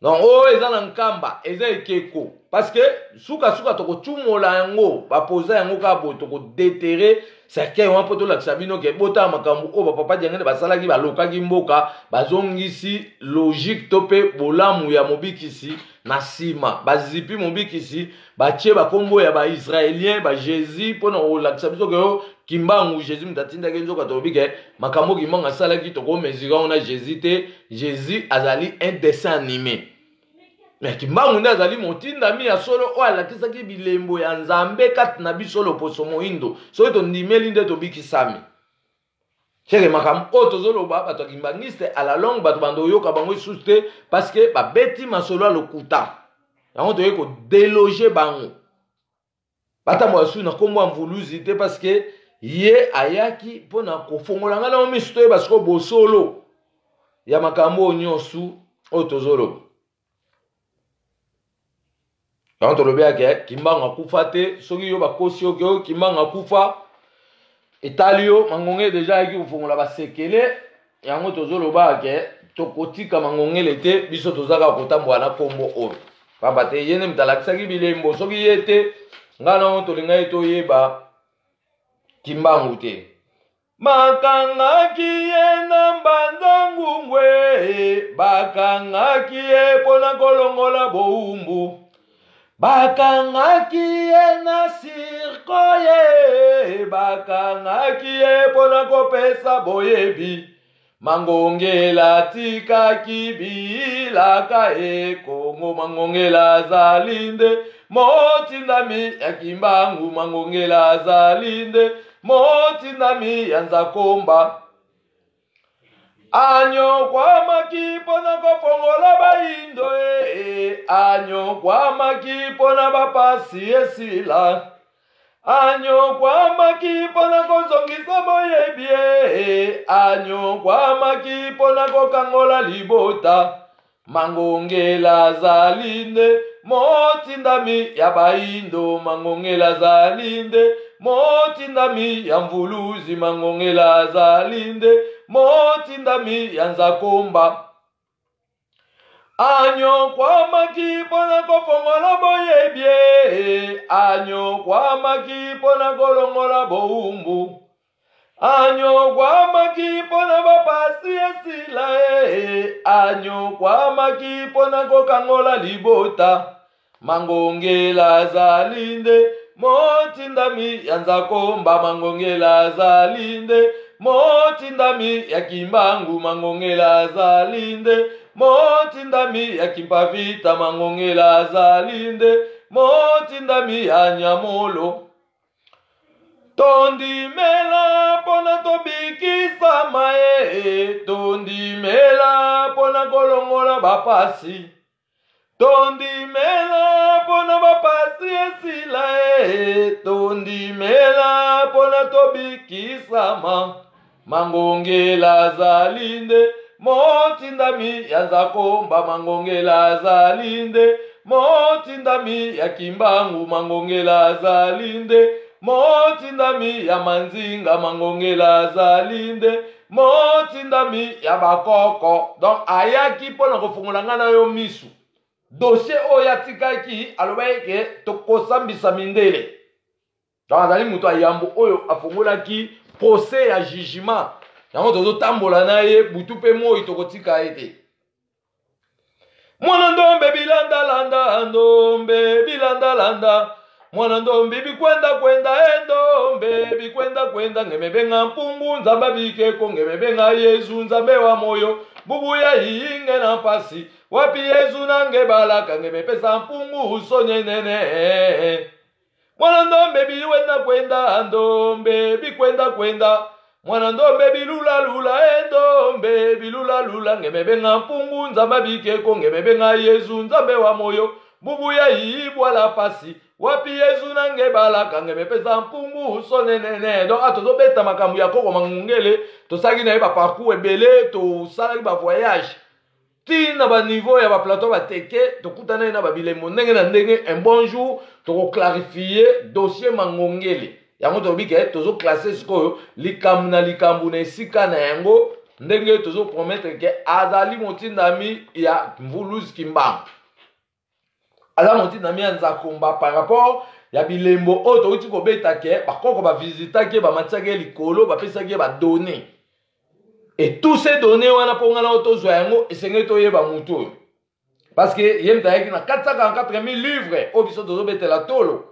donc oyo eza na nkamba eza ekeko parce que suka tokocumola yango bapoza yango kaka boye tokodetere cercueil wana mpo tolakisa bino ke botala makambo oyo bapapa diangene basalaki balokaki mboka bazongisi logique to mpe bolamu ya mobikisi na nsima bazipi mobikisi batie bakombo ya baisraélien bajésus mpona kolakisa biso ke oyo kimbangu jésus moto atindaki nzoka tolobi ke makambo kimbangu asalaki tokomesura ngo na jésus te jésus azali un dessin animé mais kimbangu nde azali motindami ya solo oyo alakisaki bilembo ya nzambe kati na biso loposo moyindo soki tondimeli nde tobikisami chere makambo oyo tozoloba bato ya kimbangiste ala longue bato bando oyoka bango lisusu te parce que babeti masolo ya lokuta yango toyei kodeloge bango batambola suki na nkombo ya mvuluzi te parce que ye ayaki mpona kofongola ngai nango misu toyeba siko bosolo ya makambo oyo nyonso oyo tozoloba yango tolobi yake kimbangu akufa te soki yo bakosi yo ke kimbangu akufa etali yo mangongele deja ayaki kofongola basekele yango tozoloba yake tokotika mangongele te biso tozaka kotambola na nkombo oyo pamba te ye nde moto alakisaki bilembo soki ye te ngai nango tolingai toyeba kimbangu te bakangaki ye na mbanzangungwe bakangaki ye mpona kolongola bowumbu bakangaki ye na sirko ye bakangaki ye mpona kopesa boyebi mangongela tikaki bilaka ye kongo mangongela azali nde motindami ya kimbangu mangongela azali nde motindami ya nzakomba anyokwamaki mpona kofongola bayindo anyokwamaki mpona bapasi esila anyokwamaki mpona kozongisa boyebi anyokwamaki mpona kokangola libota mangongela azali nde motindami ya bayindo mangongela azali nde motindami ya mvuluzi mangongela azali nde motindami ya nzakomba anyokwamaki mpona kofongola boyebi anyokwamaki mpona kolongola bowumbu anyokwamaki mpona bapasi esila anyokwamaki mpona kokangola libota mangongela azali nde motindami ya nzakomba mangongela azali nde motindami ya kimbangu mangongela azali nde motindami ya kimpavita mangongela azali nde motindami ya nyamolo tondimela mpona tobikisama tondimela mpona kolongola bapasi tondimela mpona bapasi esila tondimela mpona tobikisama mangongela azali nde motindami ya nzakomba mangongela azali nde motindami ya kimbangu mangongela azali nde motindami ya manzinga mangongela azali nde motindami ya bakoko donc ayaki mpona kofungola ngai na yo misu dossier oyo atikaki alobaki ke tokosambisa mindele donc azali moto ayambo oyo afungolaki procès ya jugement yango tozotambola na ye butu mpe moi tokotika ye te mwana ndombe bilandalanda ndombe bilandalanda mwana ndombe bikwenda kwenda ndombe bikwenda kwenda ngemebenga mpungu nzamba bikeko ngemebenga yesu nzambe wa moyo bubuya yinge na mpasi wapi yesu nange balaka ngemepesa mpungu usonye nene mwana ndombe biwenda kwenda ndombe bikwenda kwenda mwana ndombe bilulalula ndombe bilulalula ngemebenga mpungu nzamba bikeko ngemebenga yesu nzambe wa moyo bubuya yibwala pasi wapi yesu nange balaka nge mepesa mpungu sonenene. Donc atozobeta makambo ya koko mangungele tosaki na ye baparcours ebele tosalaki bavoyage tina baniveau ya baplateau bateke tokutana ye na babilembo ndenge na ndenge. Un bon jour tokoclarifie dossier mangongele yango tolobi ke tozoklasse sikoyo likambo na likambo na esika na yango ndenge tozopromettre ke azali motindami ya Mvuluzi Kimbangu, aza motindami ya Nzakomba par rapport ya bilembo oyo touti kobeta ke bakoko bavisitaki bamatiaki likolo bapesaki badonné. Et tous ces données wana mpo ngana oyo tozwa yango esengeli toyeba mutu oyo parce que ye mutu ayaki na 444 000 livres oyo biso tozobetela tolo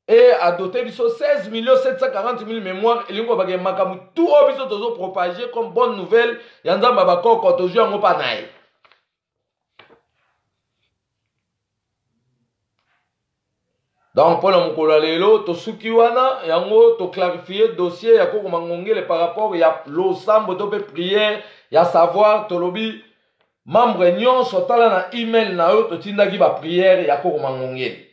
et adoté biso 16 740 000 mémoires elingi kobake makambo tout oyo biso tozopropager comme bonne nouvelle ya nzambe bakoko tozwi yango mpa na ye. Donc pour le mokolo lelo tosuki wana yango to clarifier dossier ya koko mangongele par rapport ya losambo to pe prière ya savoir tolobi membre nyonso tala na email na yo totindaki ba prière ya koko mangongele.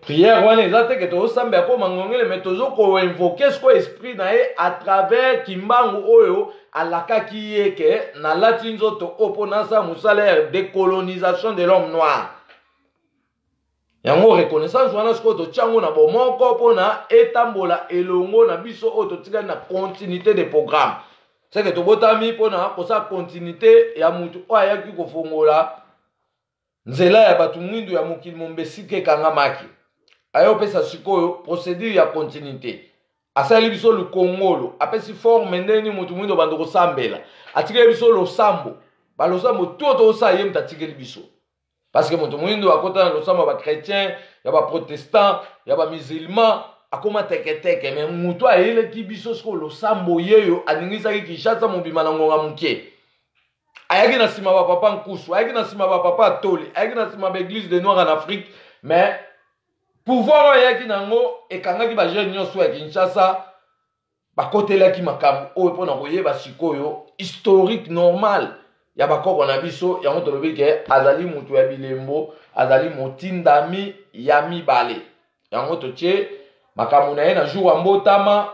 Prière wana eza te ke tozosamba ya koko mangongele mais tozoko invoquer ce esprit na ye à travers Kimbangu oyo alakaki ye ke na lati nzoto oponasa musala ya décolonisation de l'homme noir. Yango reconnaissance wana siko tochango na bomoko pona etambola elongo na biso oyo totika na continuité de programme. C'est que tobotami pona kosa continuité ya mutu oyo ayaki kofongola nzela ya batu mwindu ya mokili mombesike kangamaki. Ayo pesa sikoyo procédure ya continuité. Asali biso le Congolo apesi forme ndeni mutu mwindo bando kosambela. Atikeli biso losambo. Ba losambo toto osa yem tatikeli biso. Parce que mon mwindo akota na losambo ba chrétien, ya ba protestant, ya ba musulman, akoma teke mais mutu ayele ki biso sko losambo yeyo aningisa ki Kinshasa mobima na ngonga muke. Ayaki na sima ba papa nkusu, ayaki na sima ba papa toli, ayaki na sima ba église de Noirs en Afrique, mais pouvoir ayaki nango ekangaki ba jeune nyonso ya Kinshasa bakotelaki makambo oyo pona koyeba sikoyo historique normal ya bakoko na biso yango tolobi ke azali mutu ya bilembo azali motindami ya mibale yango totie makambo na ye na jour wa mbotama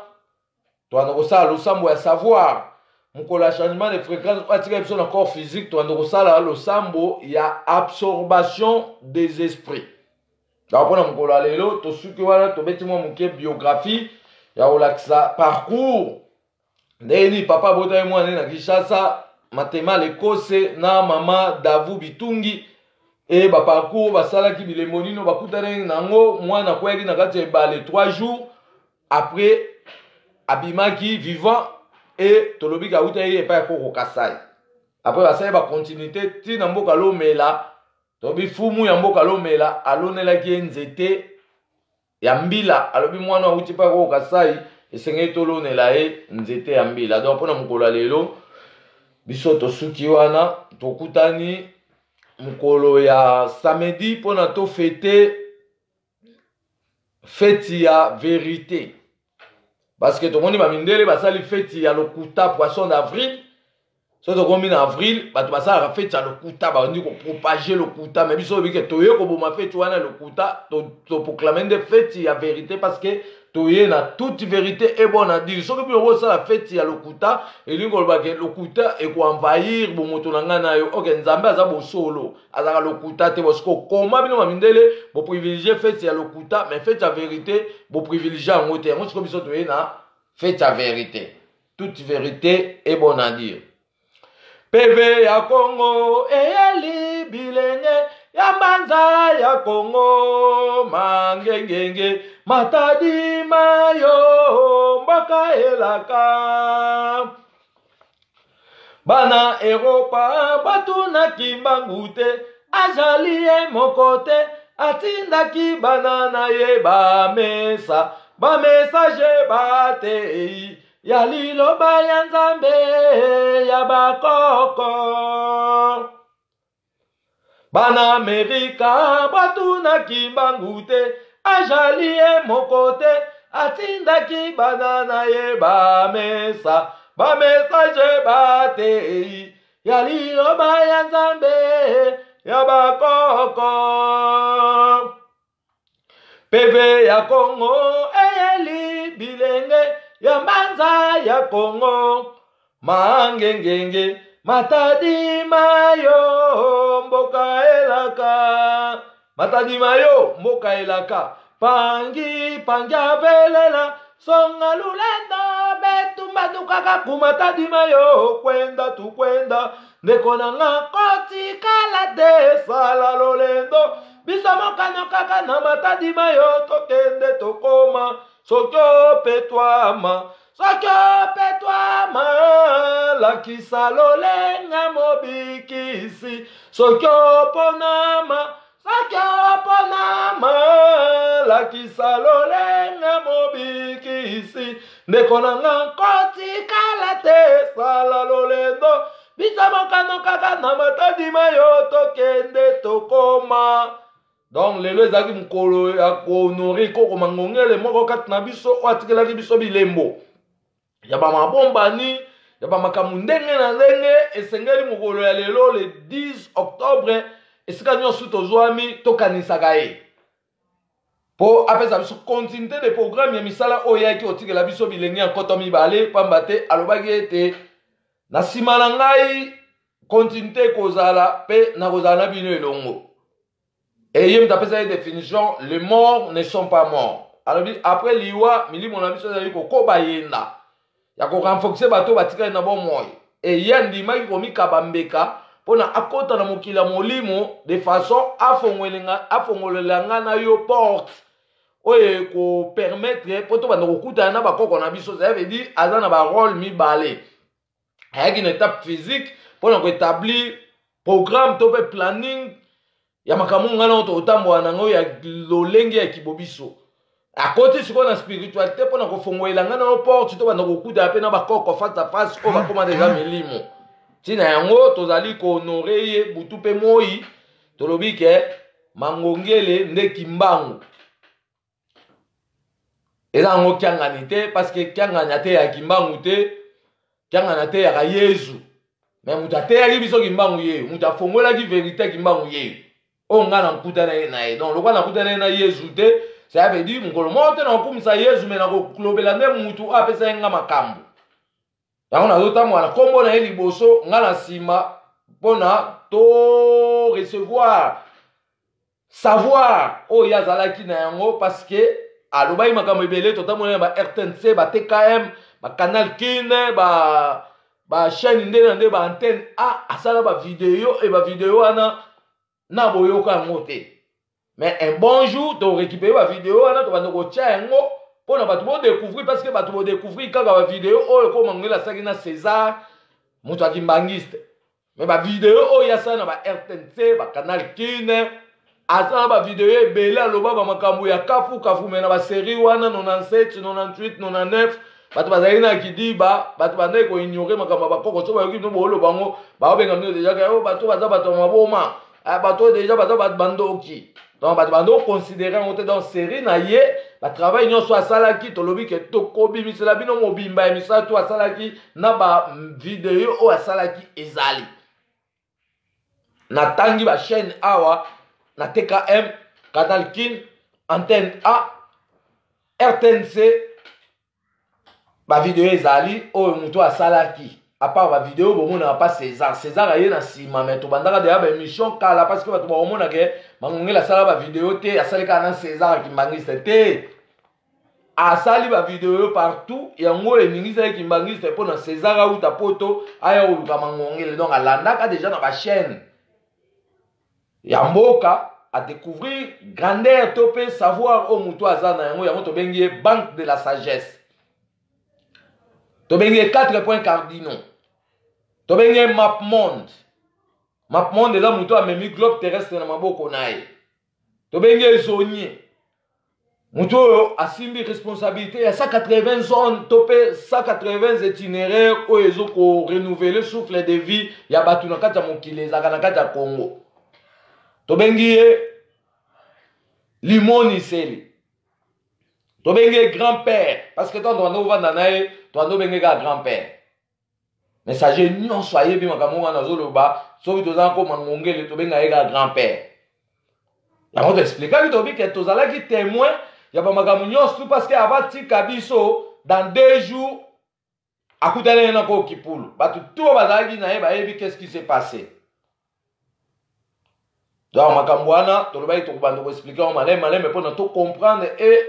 toanda kosala losambo ya savoir mokolo ya changement de fréquence atika biso na corps physique toanda kosala losambo ya absorption des esprits. Donc mpona mokolo ya lelo tosuki wana tobeti mwa moke biographie ya kolakisa parcours ndeni papa botami mwana na Kinshasa Matema Lekose na mama Davu Bitungi et ba parcours basalaki bilembo nino bakutana nango mwana kweli na kati ebale 3 jours après abimaki vivant et tolobika uta ye pa ko Kasai. Après basala ba continuité tina mboka lomela tobi fumu ya mboka lomela alonelaki nzete ya mbila alobi mwana uti pa ko Kasai esengeli tolonela ye nzete ya mbila. Donc pona mokolo lelo biso tosuki wana tokutani mokolo ya samedi pona to fêter fête ya vérité parce que tomoni bamindele basali fête ya lokuta poisson d'avril so tokomi na avril bato basalaka fête ya lokuta bandi kopropager lokuta mais biso obike toye koboma fête wana lokuta toproclame nde fête ya vérité parce que toye na toute vérité et bonne à dire soki bino bosala fête ya lokuta elingi kolobake lokuta ekoenvahir bomoto na ngai na yo oke nzambe aza bosolo azaka lokuta te bosiko koma bino mamindele boprivilégie fête ya lokuta mais fête ya vérité boprivilégie yango te yango siko biso toye na fête ya vérité toute vérité est bonne à dire. PV ya Congo eyeli bilenge ya manza ya Congo mangengenge matadi mayo mboka elaka bana Europa batuna Kimbangu te azali ye mokote atindaki bana na ye bamesa bamessage batei ya liloba ya nzambe ya bakoko bana Amerika batuna Kimbangu te ajali ye mokote atindaki bana na ye bamesa bamessage batei ya liloba ya nzambe ya bakoko. PV ya Congo eyeli bilenge ya mbanza ya Congo mangengenge Matadi mayo mboka elaka Matadi mayo mboka elaka Pangi panja velela Songa lulendo betumba dukaka Kumatadi mayo kwenda tu kwenda Nekona nga koti kalade Sala lolendo Bisa mokano kaka na Matadi mayo Tokende tokoma Sokyo petwama Sokyo petwama Lakisa lolenga mobikisi Sokyo ponama Lakisa lolenga mobikisi Ndekona nga koti kalate Sala lolendo Bisa mokano kaka na Matadi mayo Tokende tokoma. Donc lelo ezaki mkolo ya konori koko mangongele moko kati na biso oatikelaki biso bilembo ya bamabombani ya bamakambo ndenge na ndenge esengeli mokolo ya lelo le 10 octobre esika nyonso tozwami tokanisaka ye po apesa biso continuité de programme ya misala oyo yaki otikela biso bilenge ya nkoto mibale pamba te alobaki ete na nsima na ngai continuité kozala mpe nakozala na bino elongo. Et il y a une définition, les morts ne sont pas morts. Alors après l'Iwa, il y a une kobayenda. Il y a renforcer bateau batika na bon moy. Et il y a une image qui est kabambeka pour na akota na mokila molimo de façon afongolelanga na yo porte. Oye ko permettre pour to bana kokuta na bakoko na biso ça veut dire azana ba rôle mi balé. Il y a une étape physique pour établir programme to planning ya makamunga na otambo nango ya lolenge ya kibobiso akoti siko na spiritualité pona ko fongoela ngana no porte to bana kokuda pe na bakoko face à face ko bakoma déjà milimo tina yango tozali ko honorer ye butu pe moi tolobi ke mangongele nde kimbangu eza ngo kyangani te parce que kyangani te ya kimbangu te kyangani te ya Yesu mais mutate ya biso kimbangu ye mutafongola ki vérité kimbangu ye on a un coup d'année, donc le roi n'a coup d'année na Yesu te, ça veut dire mon monte na okumisa Yesu mais na ko klobela ne mutu apesa nga makambo. Donc on a d'autant moi na kombo na liboso nga na sima pona to recevoir savoir o yazalaki na yango parce que alobai makambo ebele totamona ba RTNC ba TKM ba Canal Kine ba chaîne ndende ba antenne a asala ba vidéo et ba vidéo ana na boyoka ngote mais un bon jour to récupérer la vidéo ana to bando ko tia ngo pona batu bo découvrir parce que batu bo découvrir kaka ba vidéo oyo ko mangela sakina César mutu akimbangiste mais ba vidéo oyo ya sana ba RTNC ba Canal Kine asa ba vidéo ebele loba ba makambo ya kafu mena ba série wana 97 98 99 batu bazali na kidiba batu bande ko ignorer makambo ba koko so ba yoki no bolo bango ba obenga no déjà ka batu baza batu maboma bateau déjà bateau bandoki donc bateau considéré en dans série na ye ba travail nyo so asalaki to lobi ke to kobi misela bino mobimba emisa to asalaki na ba vidéo o asalaki ezali na tangi ba chaîne awa na TKM Canal Kin antenne A RTNC ba vidéo ezali o muto asalaki à part la vidéo, bon, on n'a pas César. César a eu na sima, mais tout bandara de la émission car parce que tout le monde a que mangongé la salle la vidéo té, à salle quand César qui mangiste té, à salle la vidéo partout et en gros les ministres qui mangiste pour na César a ou ta poto, aya ou ka mangongé donc à l'andaka déjà dans la chaîne. Yamboka à découvrir grandeur topé savoir au muto azana yango yango to bengi banque de la sagesse. To bengi 4 points cardinaux. To bengi map monde. Map monde là muto a memi globe terrestre na maboko nae. To bengi zonier. Muto a simbi responsabilité à 180 zones topé 180 itinéraires o ezoko renouveler souffle de vie ya batu na kata mokile za na kata Congo. To bengi limoni seli. To bengi grand-père parce que quand on va dans nae to ando bengi grand-père. Messager non soyez bien makambo na zoloba so to za ko mangongele to benga ega grand-père. yango toexplikaki tobi ke tozalaki témoin ya bamakambo nyonso parce que abatika biso dans 2 jours akutani na ko kipulu bato to bazalaki na ye bayebi qu'est-ce qui s'est passé. Donc makambo wana tolobaki tokobanda koexplike ngo maleme mpona tocomprendre et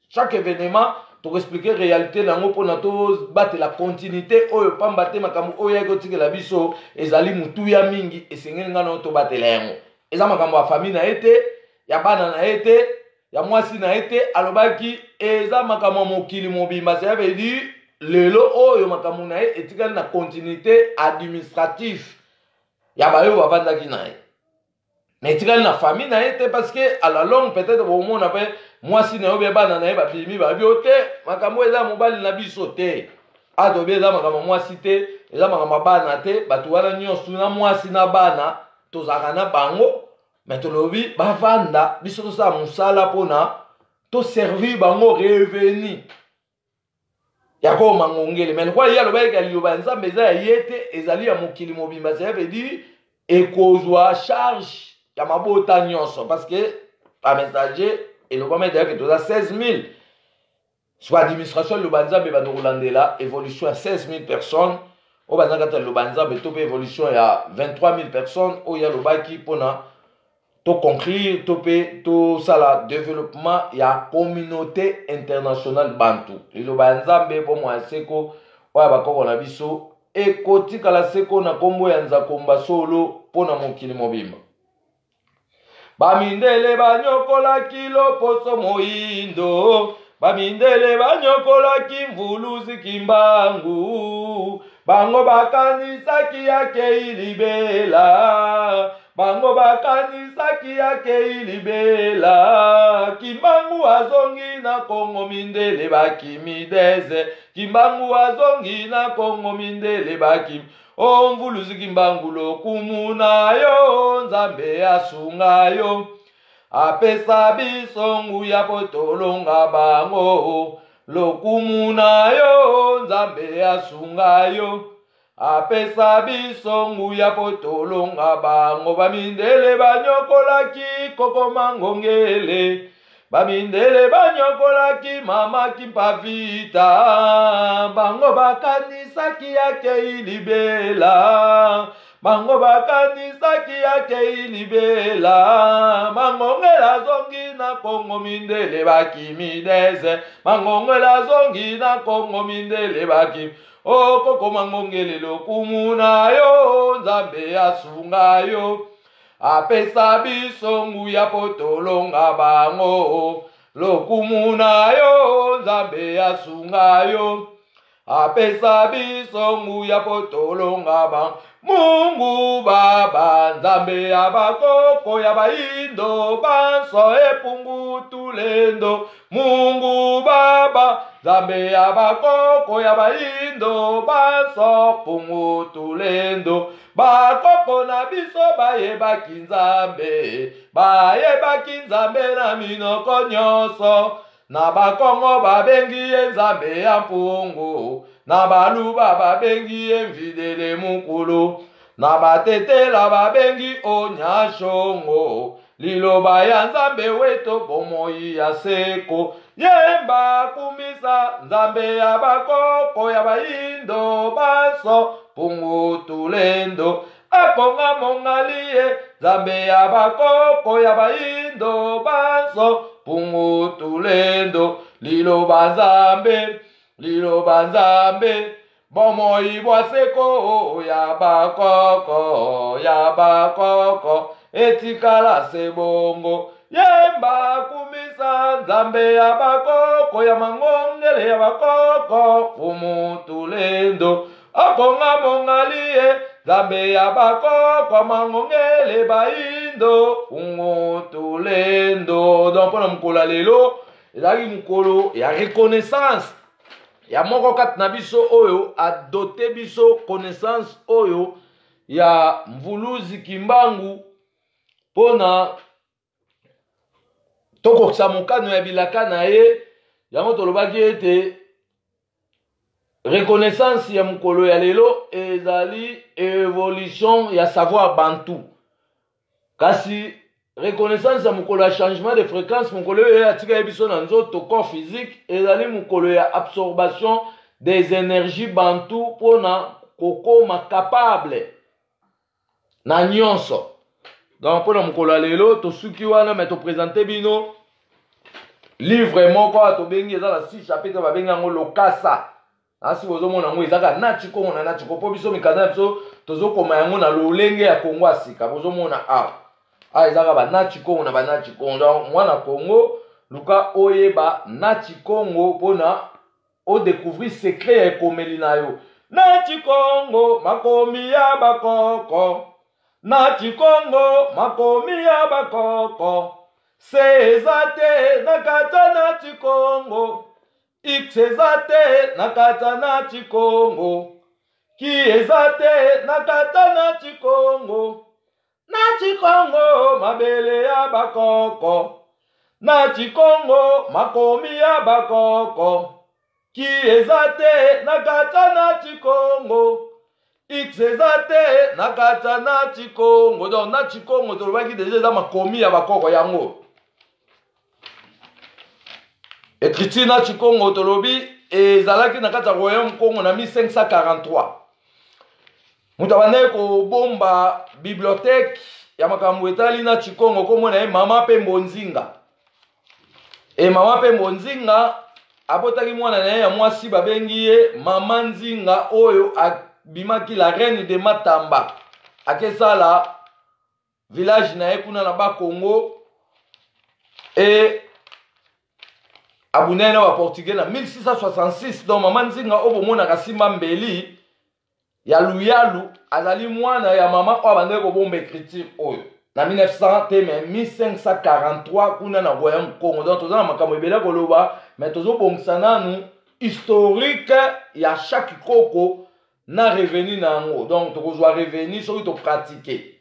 chaque événement tokoexplike réalité nango mpona tobatela continuité oyo pamba te makambo oyo yaki otikela biso ezali mutuya mingi esengeli nga nao tobatela yango eza makambo ya famille na ye te ya bana na ye te ya mwasi na ye te alobaki eza makambo ya mokili mobimba ça veut dire lelo oyo makambo na ye etikali na continuité administrative ya bayo bavandaki na ye mais etikali na famille na ye te parce que à la longue peut-être bomona pe mwasi na yo be bana na ye babimi babi o te makambo eza mobali na biso te atobi eza makambo mwasi te eza makambo bana te bato wana nyonso na mwasi na bana tozalaka na bango mais tolobi bavanda biso tosala mosala mpona toservir bango revenu ya koma ngongele mais lokwa ye alobaki liloba ya nzambe eza ya ye te ezali ya mokili mobimba ça veut dire ekozwa charge ya mabota nyonso parce que pa messager elobama ezalaki toza 16 000 soit administration liloba nzambe bandokolandela évolution ya 16 000 personnes oyo bazalaki ata liloba nzambe to mpe évolution ya 23 000 personnes oyo alobaki mpona toconclure to mpe tosala développement ya communauté internationale bantu liloba ya nzambe bomwa ya seko oyo bakoko na biso ekotikala seko na nkombo ya nzakomba solo mpona mokili mobimba. Bamindele banyokolaki loposo moindo bamindele banyokolaki mvuluzi kimbangu bango bakanisaki yake ilibela bango bakanisaki yake ilibela kimbangu azongi na kongo mindele bakimideze kimbangu azongi na kongo mindele bakim o mvuluzi kimbangu lokumu nayo nzambe asunga yo apesa biso nguya po tolonga bango lokumu nayo nzambe asunga yo apesa biso nguya po tolonga bango bamindele banyokolaki koko mangongele bamindele banyokolaki mama kimpavita bango bakanisaki yake ilibela bango bakanisaki yake ilibela mangongela zongi na kongo mindele bakimideze mangongela zongi na kongo mindele bakim o koko mangongele lokumu nayo nzambe asunga yo apesa biso nguya po tolonga bango lokumu nayo nzambe asunga yo apesa biso nguya po tolonga bango Mungu Baba nzambe ya bakoko ya baindo banso epungu tulendo Mungu Baba nzambe ya bakoko ya baindo banso pungu tulendo bakoko na biso bayebaki nzambe na minoko nyonso na bakongo babengi ye nzambe ya mpungu na baluba babengi ye mvidele mukulu na batetela babengi onyashongo liloba ya nzambe weto bomoi ya seko yemba kumisa nzambe ya bakoko ya baindo baso pungu tulendo aponga mongaliye nzambe ya bakoko ya baindo baso pungu tulendo liloba nzambe bomoi bwa seko ya bakoko etikala sebongo yemba kumisa nzambe ya bakoko ya mangongele ya bakoko fumu tulendo aponga mongaliye nzambe ya bakoko mangongele baindo fungu tulendo. Donc mpona mokolo ya lelo ezalaki mokolo ya reconnaissance ya moko kati na biso oyo adote biso connaissance oyo ya mvuluzi kimbangu mpona tokokisa mokano ya bilaka na ye yango tolobaki ete reconnaissance ya mokolo ya lelo ezali evolution ya savoir bantu kasi reconnaissance ya mokolo ya changement de fréquence mokolo oyo atika ye biso na nzoto corps physique ezali mokolo ya absorption des énergies bantu mpona kokoma capable na nyonso. Donc mpona mokolo ya lelo tosuki wana me topresente bino livre moko oyo tobengi eza na 6 chapitre babengi yango lokasa. Asi bozomona yango ezaka nati kongo na nati ko mpo biso mikanda na biso tozokoma yango na lolenge ya kongo ya sika bozomona awa. Ezaka banati kongo na banati kongo. Donc mwana kongo luka oyeba nati kongo mpona odécouvrir secret ya ekomeli na yo. Nati kongo makomi ya bakoko, nati kongo makomi ya bakoko, se eza te na kata nati kongo, x eza te na kata nati kongo, ki eza te na kata nati kongo, nati kongo mabele ya bakoko, nati kongo makomi ya bakoko, ki eza te na kata nati kongo, x eza te na kata nati kongo. Donc nati kongo tolobaki deja eza makomi ya bakoko yango. Écriture nati kongo tolobi ezalaki na kati ya royaume kongo na 1543. Mutu abandaki kobomba bibliothèque ya makambo etali nati kongo komona ye mama mpe mbonzinga. Mama mpe mbonzinga abotaki mwana na ye ya mwasi babengi ye mama nzinga oyo abimaki la reine de Matamba akesala village na ye kuna na bakongo abunene wa portugais na 1666. Donc mama nzinga oyo bomonaka simba mbeli ya luyalu azali mwana ya mama oyo abandaki kobomba écriture oyo na 1900 te mais 1543 kuna na royaume congo. Donc toza na makambo ebele koloba mais tozobongisa nanu historique ya chaque koko na revenu na yango. Donc tokozwa revenu soki topratike,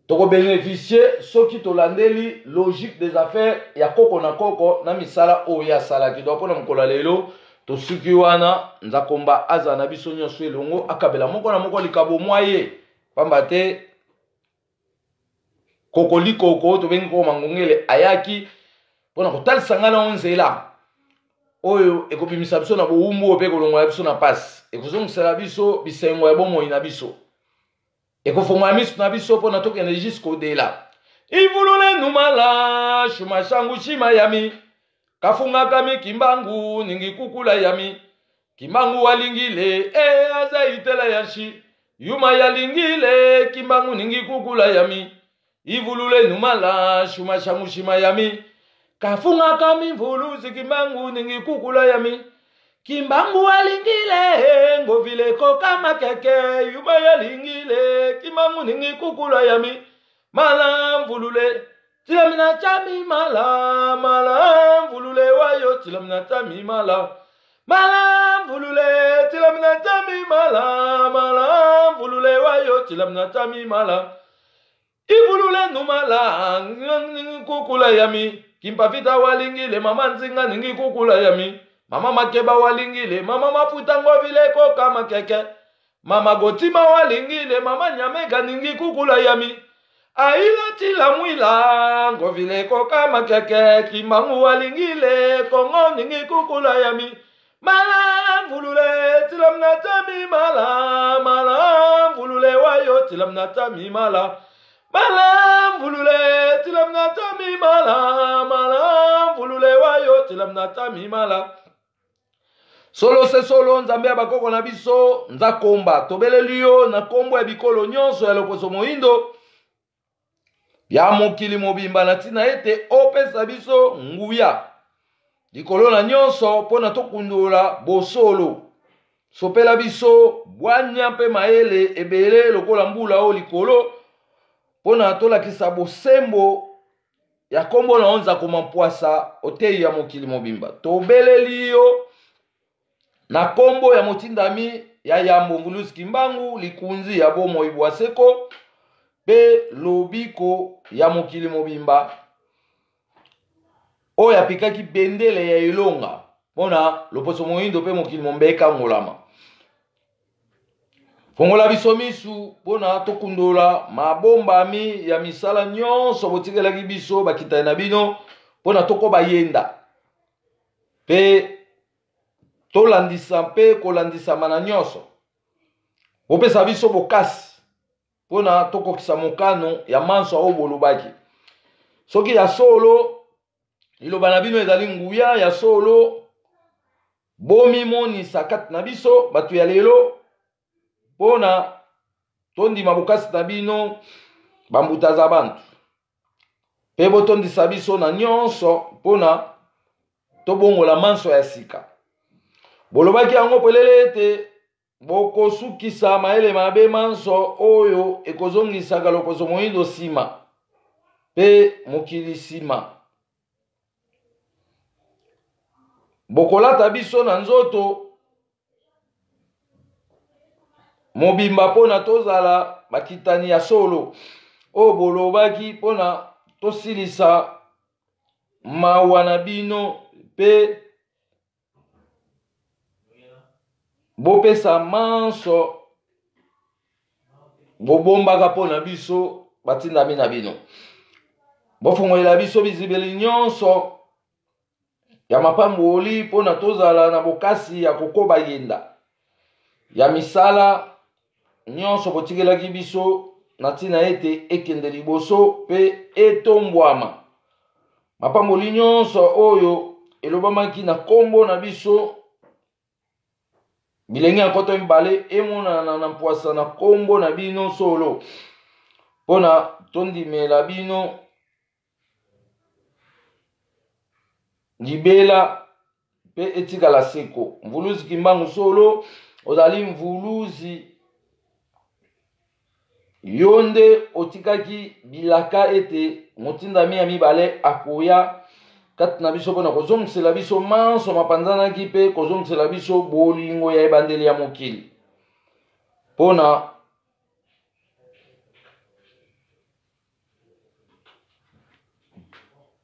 tokobénéficier soki tolandeli logique des affaires ya koko na koko na misala oyo asalaki. Donc mpona mokolo lelo tosuki wana nzakomba aza na biso nyonso elongo akabela moko na moko likabo mwa ye pamba te kokoli koko tobengi koko mangongele ayaki mpona kotalisa ngai na nzela oyo ekobimisa biso na bowumbu oyo mpe kolongola biso na pasi, ekozongisela biso bisengo ya bomoi na biso, ekofongola miso na biso mpona tokende jusqu'au-delà. Ivulule numala shuma shangu shima yami kafungaka mi kimbangu ningi kukula yami kimbangu walingile aza itela yashi yuma yalingile kimbangu ningi kukula yami. Ivulule numala shuma shangu shima yami kafungaka mi mvuluzi kimbangu ningi kukula yami kimbangu walingile ngovile koka makeke yuma yalingile kimbangu ningi kukula yami. Mala mvulule tilamina chami mala mala mvulule wayo tilamina chami mala mala mvulule tilamina chami mala mala mvulule wayo tilamina chami mala. Ivulule numala ningi kukula yami kimpavita walingile mama nzinga ningi kukula yami mama makeba walingile mama mafuta ngovile koka makeke mama gotima walingile mama nyamega ningi kukula yami. Aila tila mwila ngovile koka makeke kimbangu walingile kongo ningi kukula yami. Mala mvulule tilamna tami mala mala mvulule wayo tilamna tami mala mala mvulule tilamna tami mala mala mvulule wayo tilamna tami mala. Solo se solo nzambe ya bakoko na biso nzakomba tobeleli yo na kombo ya bikolo nyonso ya loposo moindo ya mokili mobimba na ntina ete opesa biso nguya likolo na nyonso mpona tokundola bosolo sopela biso bwanya mpe mayele ebele lokola mbula oyo likolo mpona tolakisa bosembo ya kombo na onza koma mpwasa oteyi ya mokili mobimba. Tobeleli yo na kombo ya motindami ya yambo mvuluzi kimbangu likunzi ya bomoi bwaseko pe lobiko ya mokili mobimba oyo apikaki bendele ya elonga mpona loposo moindo pe mokili mombeka ngolama. fongola biso misu pona tokundola mabombami ya misala nyonso botikelaki biso bakitani na bino pona tokoba yenda pe tolandisa mpe kolandisama na nyonso bopesa biso bokasi pona tokokisa mokano ya manso oyo bolobaki soki ya solo liloba na bino ezali nguya ya solo bomimonisa kati na biso bato ya lelo pona tondima bokasi na bino bambuta za bantu pe botondisa biso na nyonso pona tobongola manso ya sika bolobaki yango pelele ete bokosukisa maele mabe manso oyo ekozongisaka loposo moyindo nsima pe mokili nsima bokolata biso na nzoto mobimba pona tozala bakitani ya solo oyo bolobaki pona tosilisa mawa na bino pe bopesa manso bobombaka pona biso batindami na bino bofongolela biso bizibeli nyonso ya mapamboli pona tozala na bokasi ya kokoba yenda ya misala nyonso botikelaki biso na ntina ete ekende liboso pe etombwama mapamboli nyonso oyo elobamaki na kombo na biso bilenge ya nkoto mibale emonana na mpwasa na kombo na bino solo pona tondimela bino libela pe etikala seko mvuluzi kimbangu solo ozali mvuluzi yo nde otikaki bilaka ete motindami ya mibale akoya kati na biso mpona kozongisela biso manso mapanzanaki mpe kozongisela biso bolingo ya ebandeli ya mokili mpona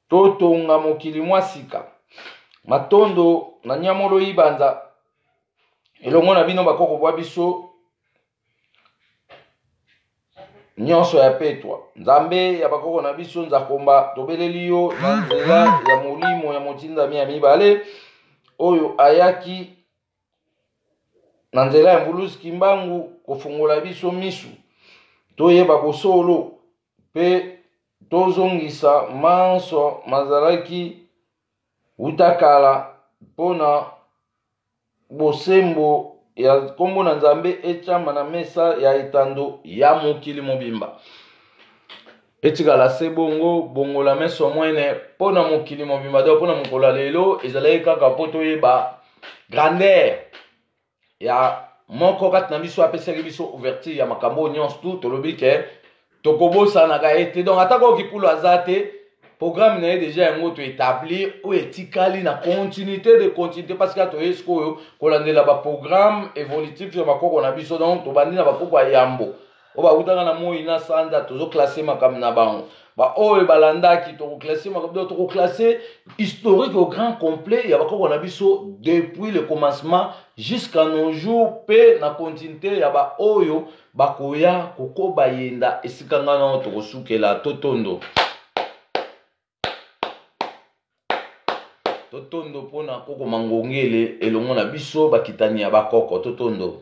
totonga mokili mwa sika matondo na nyamolo ibanza elongo na bino bakoko bwa biso nyonso ya petwa nzambe ya bakoko na biso nzakomba tobeleli yo na nzela ya molimo ya motindami ya mibale oyo ayaki na nzela ya mvuluzi kimbangu kofungola biso misu toyeba bosolo pe tozongisa manso mazalaki utakala mpona bosembo ya kombo na nzambe etiama na mesa ya etando ya mokili mobimba etikala se bongo bongola meso mwene mpona mokili mobimba to mpona mokolo lelo ezalaki kaka mpo toyeba grandeur ya moko kati na biso apesaki biso ouverture ya makambo nyonso tu tolobi ke tokobosanaka ete donc ataka okipulu aza te programme na ye déjà yango to établir oyo etikali na continuité de continuité parce que toye sikoyo kolandela baprogramme évolutif ya bakoko na biso donc tobandi na bakoko ya yambo oyo bautaka na moi na sanza tozoklasse makambo na bango baoyo balandaki tokoklasse makambo tokoklasse historique au grand complet ya bakoko na biso depuis le commencement jusqu'à nos jours pe na continuité ya baoyo bakoya kokoba yenda esika ngana tokosukela totondo totondo pona koko mangongele elongo na biso bakitani ya bakoko totondo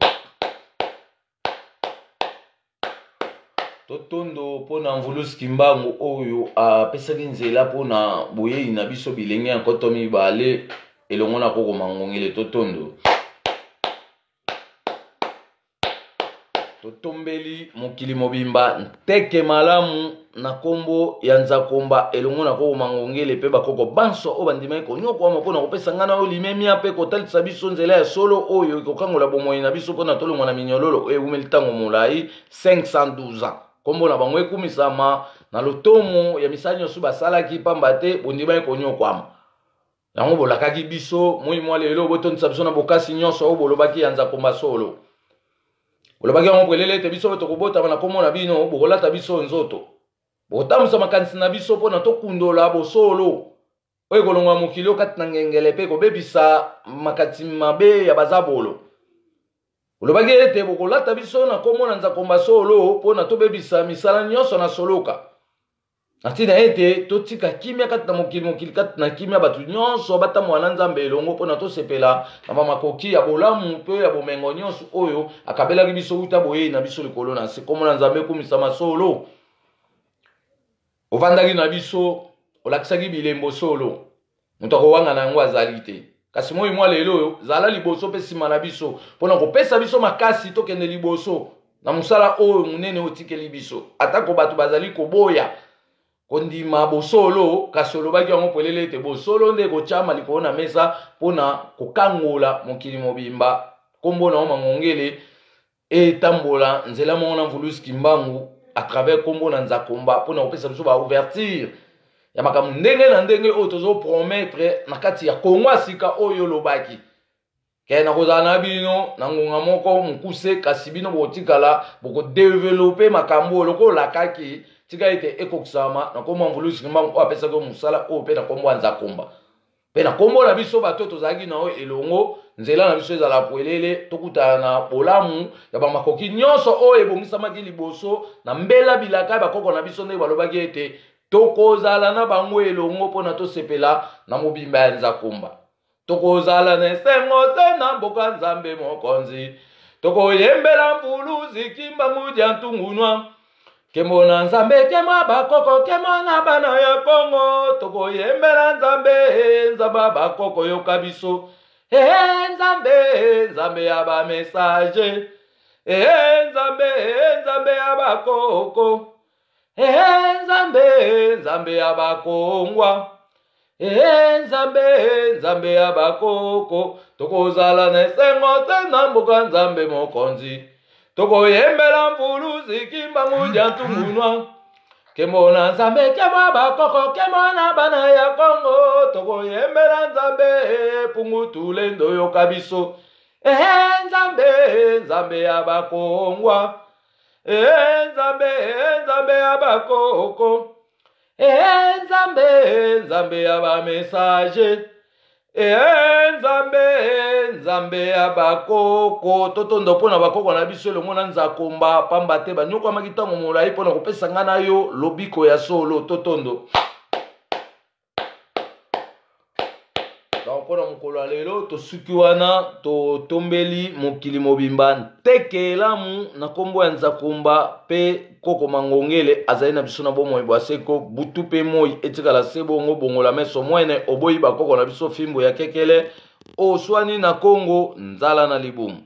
totondo pona mvuluzi kimbangu oyo apesaki nzela pona boyei na biso bilenge ya nkoto mibale elongo na koko mangongele totondo totombeli mokili mobimba nteke malamu na kombo ya nzakomba elongo na koko mangongele pe bakoko banso oyo bandimaki konyokwama mpona kopesa ngana oyo limemia mpe kotalisa biso nzela ya solo oyo ekokangola bomoi na biso mpona tolongwa na minyololo oyo ewumeli ntango molai 512 ans kombo na bango ekumisama na lotomo ya misala nyonso basalaki pamba te bondimaki konyokwama yango bolakaki biso moi mwa lelo botondisa biso na bokasi nyonso oyo bolobaki ya nzakomba solo bolobaki yango bwelele ete biso oyo tokobotama na kombo na bino bokolata biso nzoto botambusa makanisi na biso mpona tokundola bosolo oyo ekolongwa mokili kati na ngengele mpe kobebisa makanisi mabe ya bazabolo olobaki ete bokolata biso na kombo na Nzakomba solo mpo na tobebisa misala nyonso na soloka atina ete totika kimia kati na mokili kati na kimia bato nyonso batambola na Nzambe elongo mpo na tosepela na bamakoki ya bolamu mpe ya bomengo nyonso oyo akabelaki biso uta boyei na biso likolo na se kombo na Nzambe ekumisama solo ovandaki na biso olakisaki bilembo solo moto akowanga na yango azali te kasi moi mwa lelo oyo zala liboso mpe nsima na biso mpona kopesa biso makasi tokende liboso na mosala oyo monene otikeli biso atako bato bazali koboya kondima bosolo kasi olobaki yango polele ete bosolo nde kotyama likolo na mesa mpona kokangola mokili mobimba kombo na mangongele etambola nzela moko na mvulusi kimbangu à travers kombo na Nzakomba mpona kopesa biso baouverture ya makambo ndenge na ndenge oyo tozopromettre na kati ya kongo ya sika oyo olobaki kaya na kozala na bino na ngonga moko mokuse kasi bino bokotikala bokodevelope makambo oyo lokolakaki tika ete ekokisama na kombo ya mvulusi kimbangu oyo apesaki mosala oyo mpe na kombo ya Nzakomba mpe na kombo na biso bato tozalaki na oyo elongo nzela na biso ezala polele tokutana na bolamu ya bamakoki nyonso oyo ebongisamaki liboso na mbela bilaka bakoko na biso nde balobaki ete tokozala na bango elongo mpona tosepela na mobimba ya Nzakomba tokozala na esengo te na mboka Nzambe mokonzi tokoyembela mvuluzi kimbangu dia ntungunwa kembo na Nzambe kemwa bakoko kemwa na bana ya Kongo tokoyembela Nzambe Nzambe bakoko yoka biso Nzambe ya ba message Nzambe ya bakoko Nzambe ya bakongwa Nzambe ya bakoko tokozala na esengo te na mboka Nzambe mokonzi tokoyembela mvuluzi kimbangu dia ntungunwa kembo na Nzambe kemwa bakoko kemwa na bana ya Kongo tokoyembela Nzambe pungutule ndo yoka biso Nzambe ya bakongwa Nzambe ya bakoko Nzambe ya ba message Nzambe ya bakoko totondo mpona bakoko na biso elongo na Nzakomba pamba te banyokwamaki ntango molai mpona kopesa ngai na yo lobiko ya solo totondo mpona mokolo ya lelo tosuki wana totombeli mokili mobimba nteke elamu na kombo ya Nzakomba mpe koko mangongele azali na biso na bomoi bwaseko butu mpe moi etikala se bongo bongola meso mwene oboyi bakoko na biso fimbo ya kekele oswani na Kongo nzala na libumu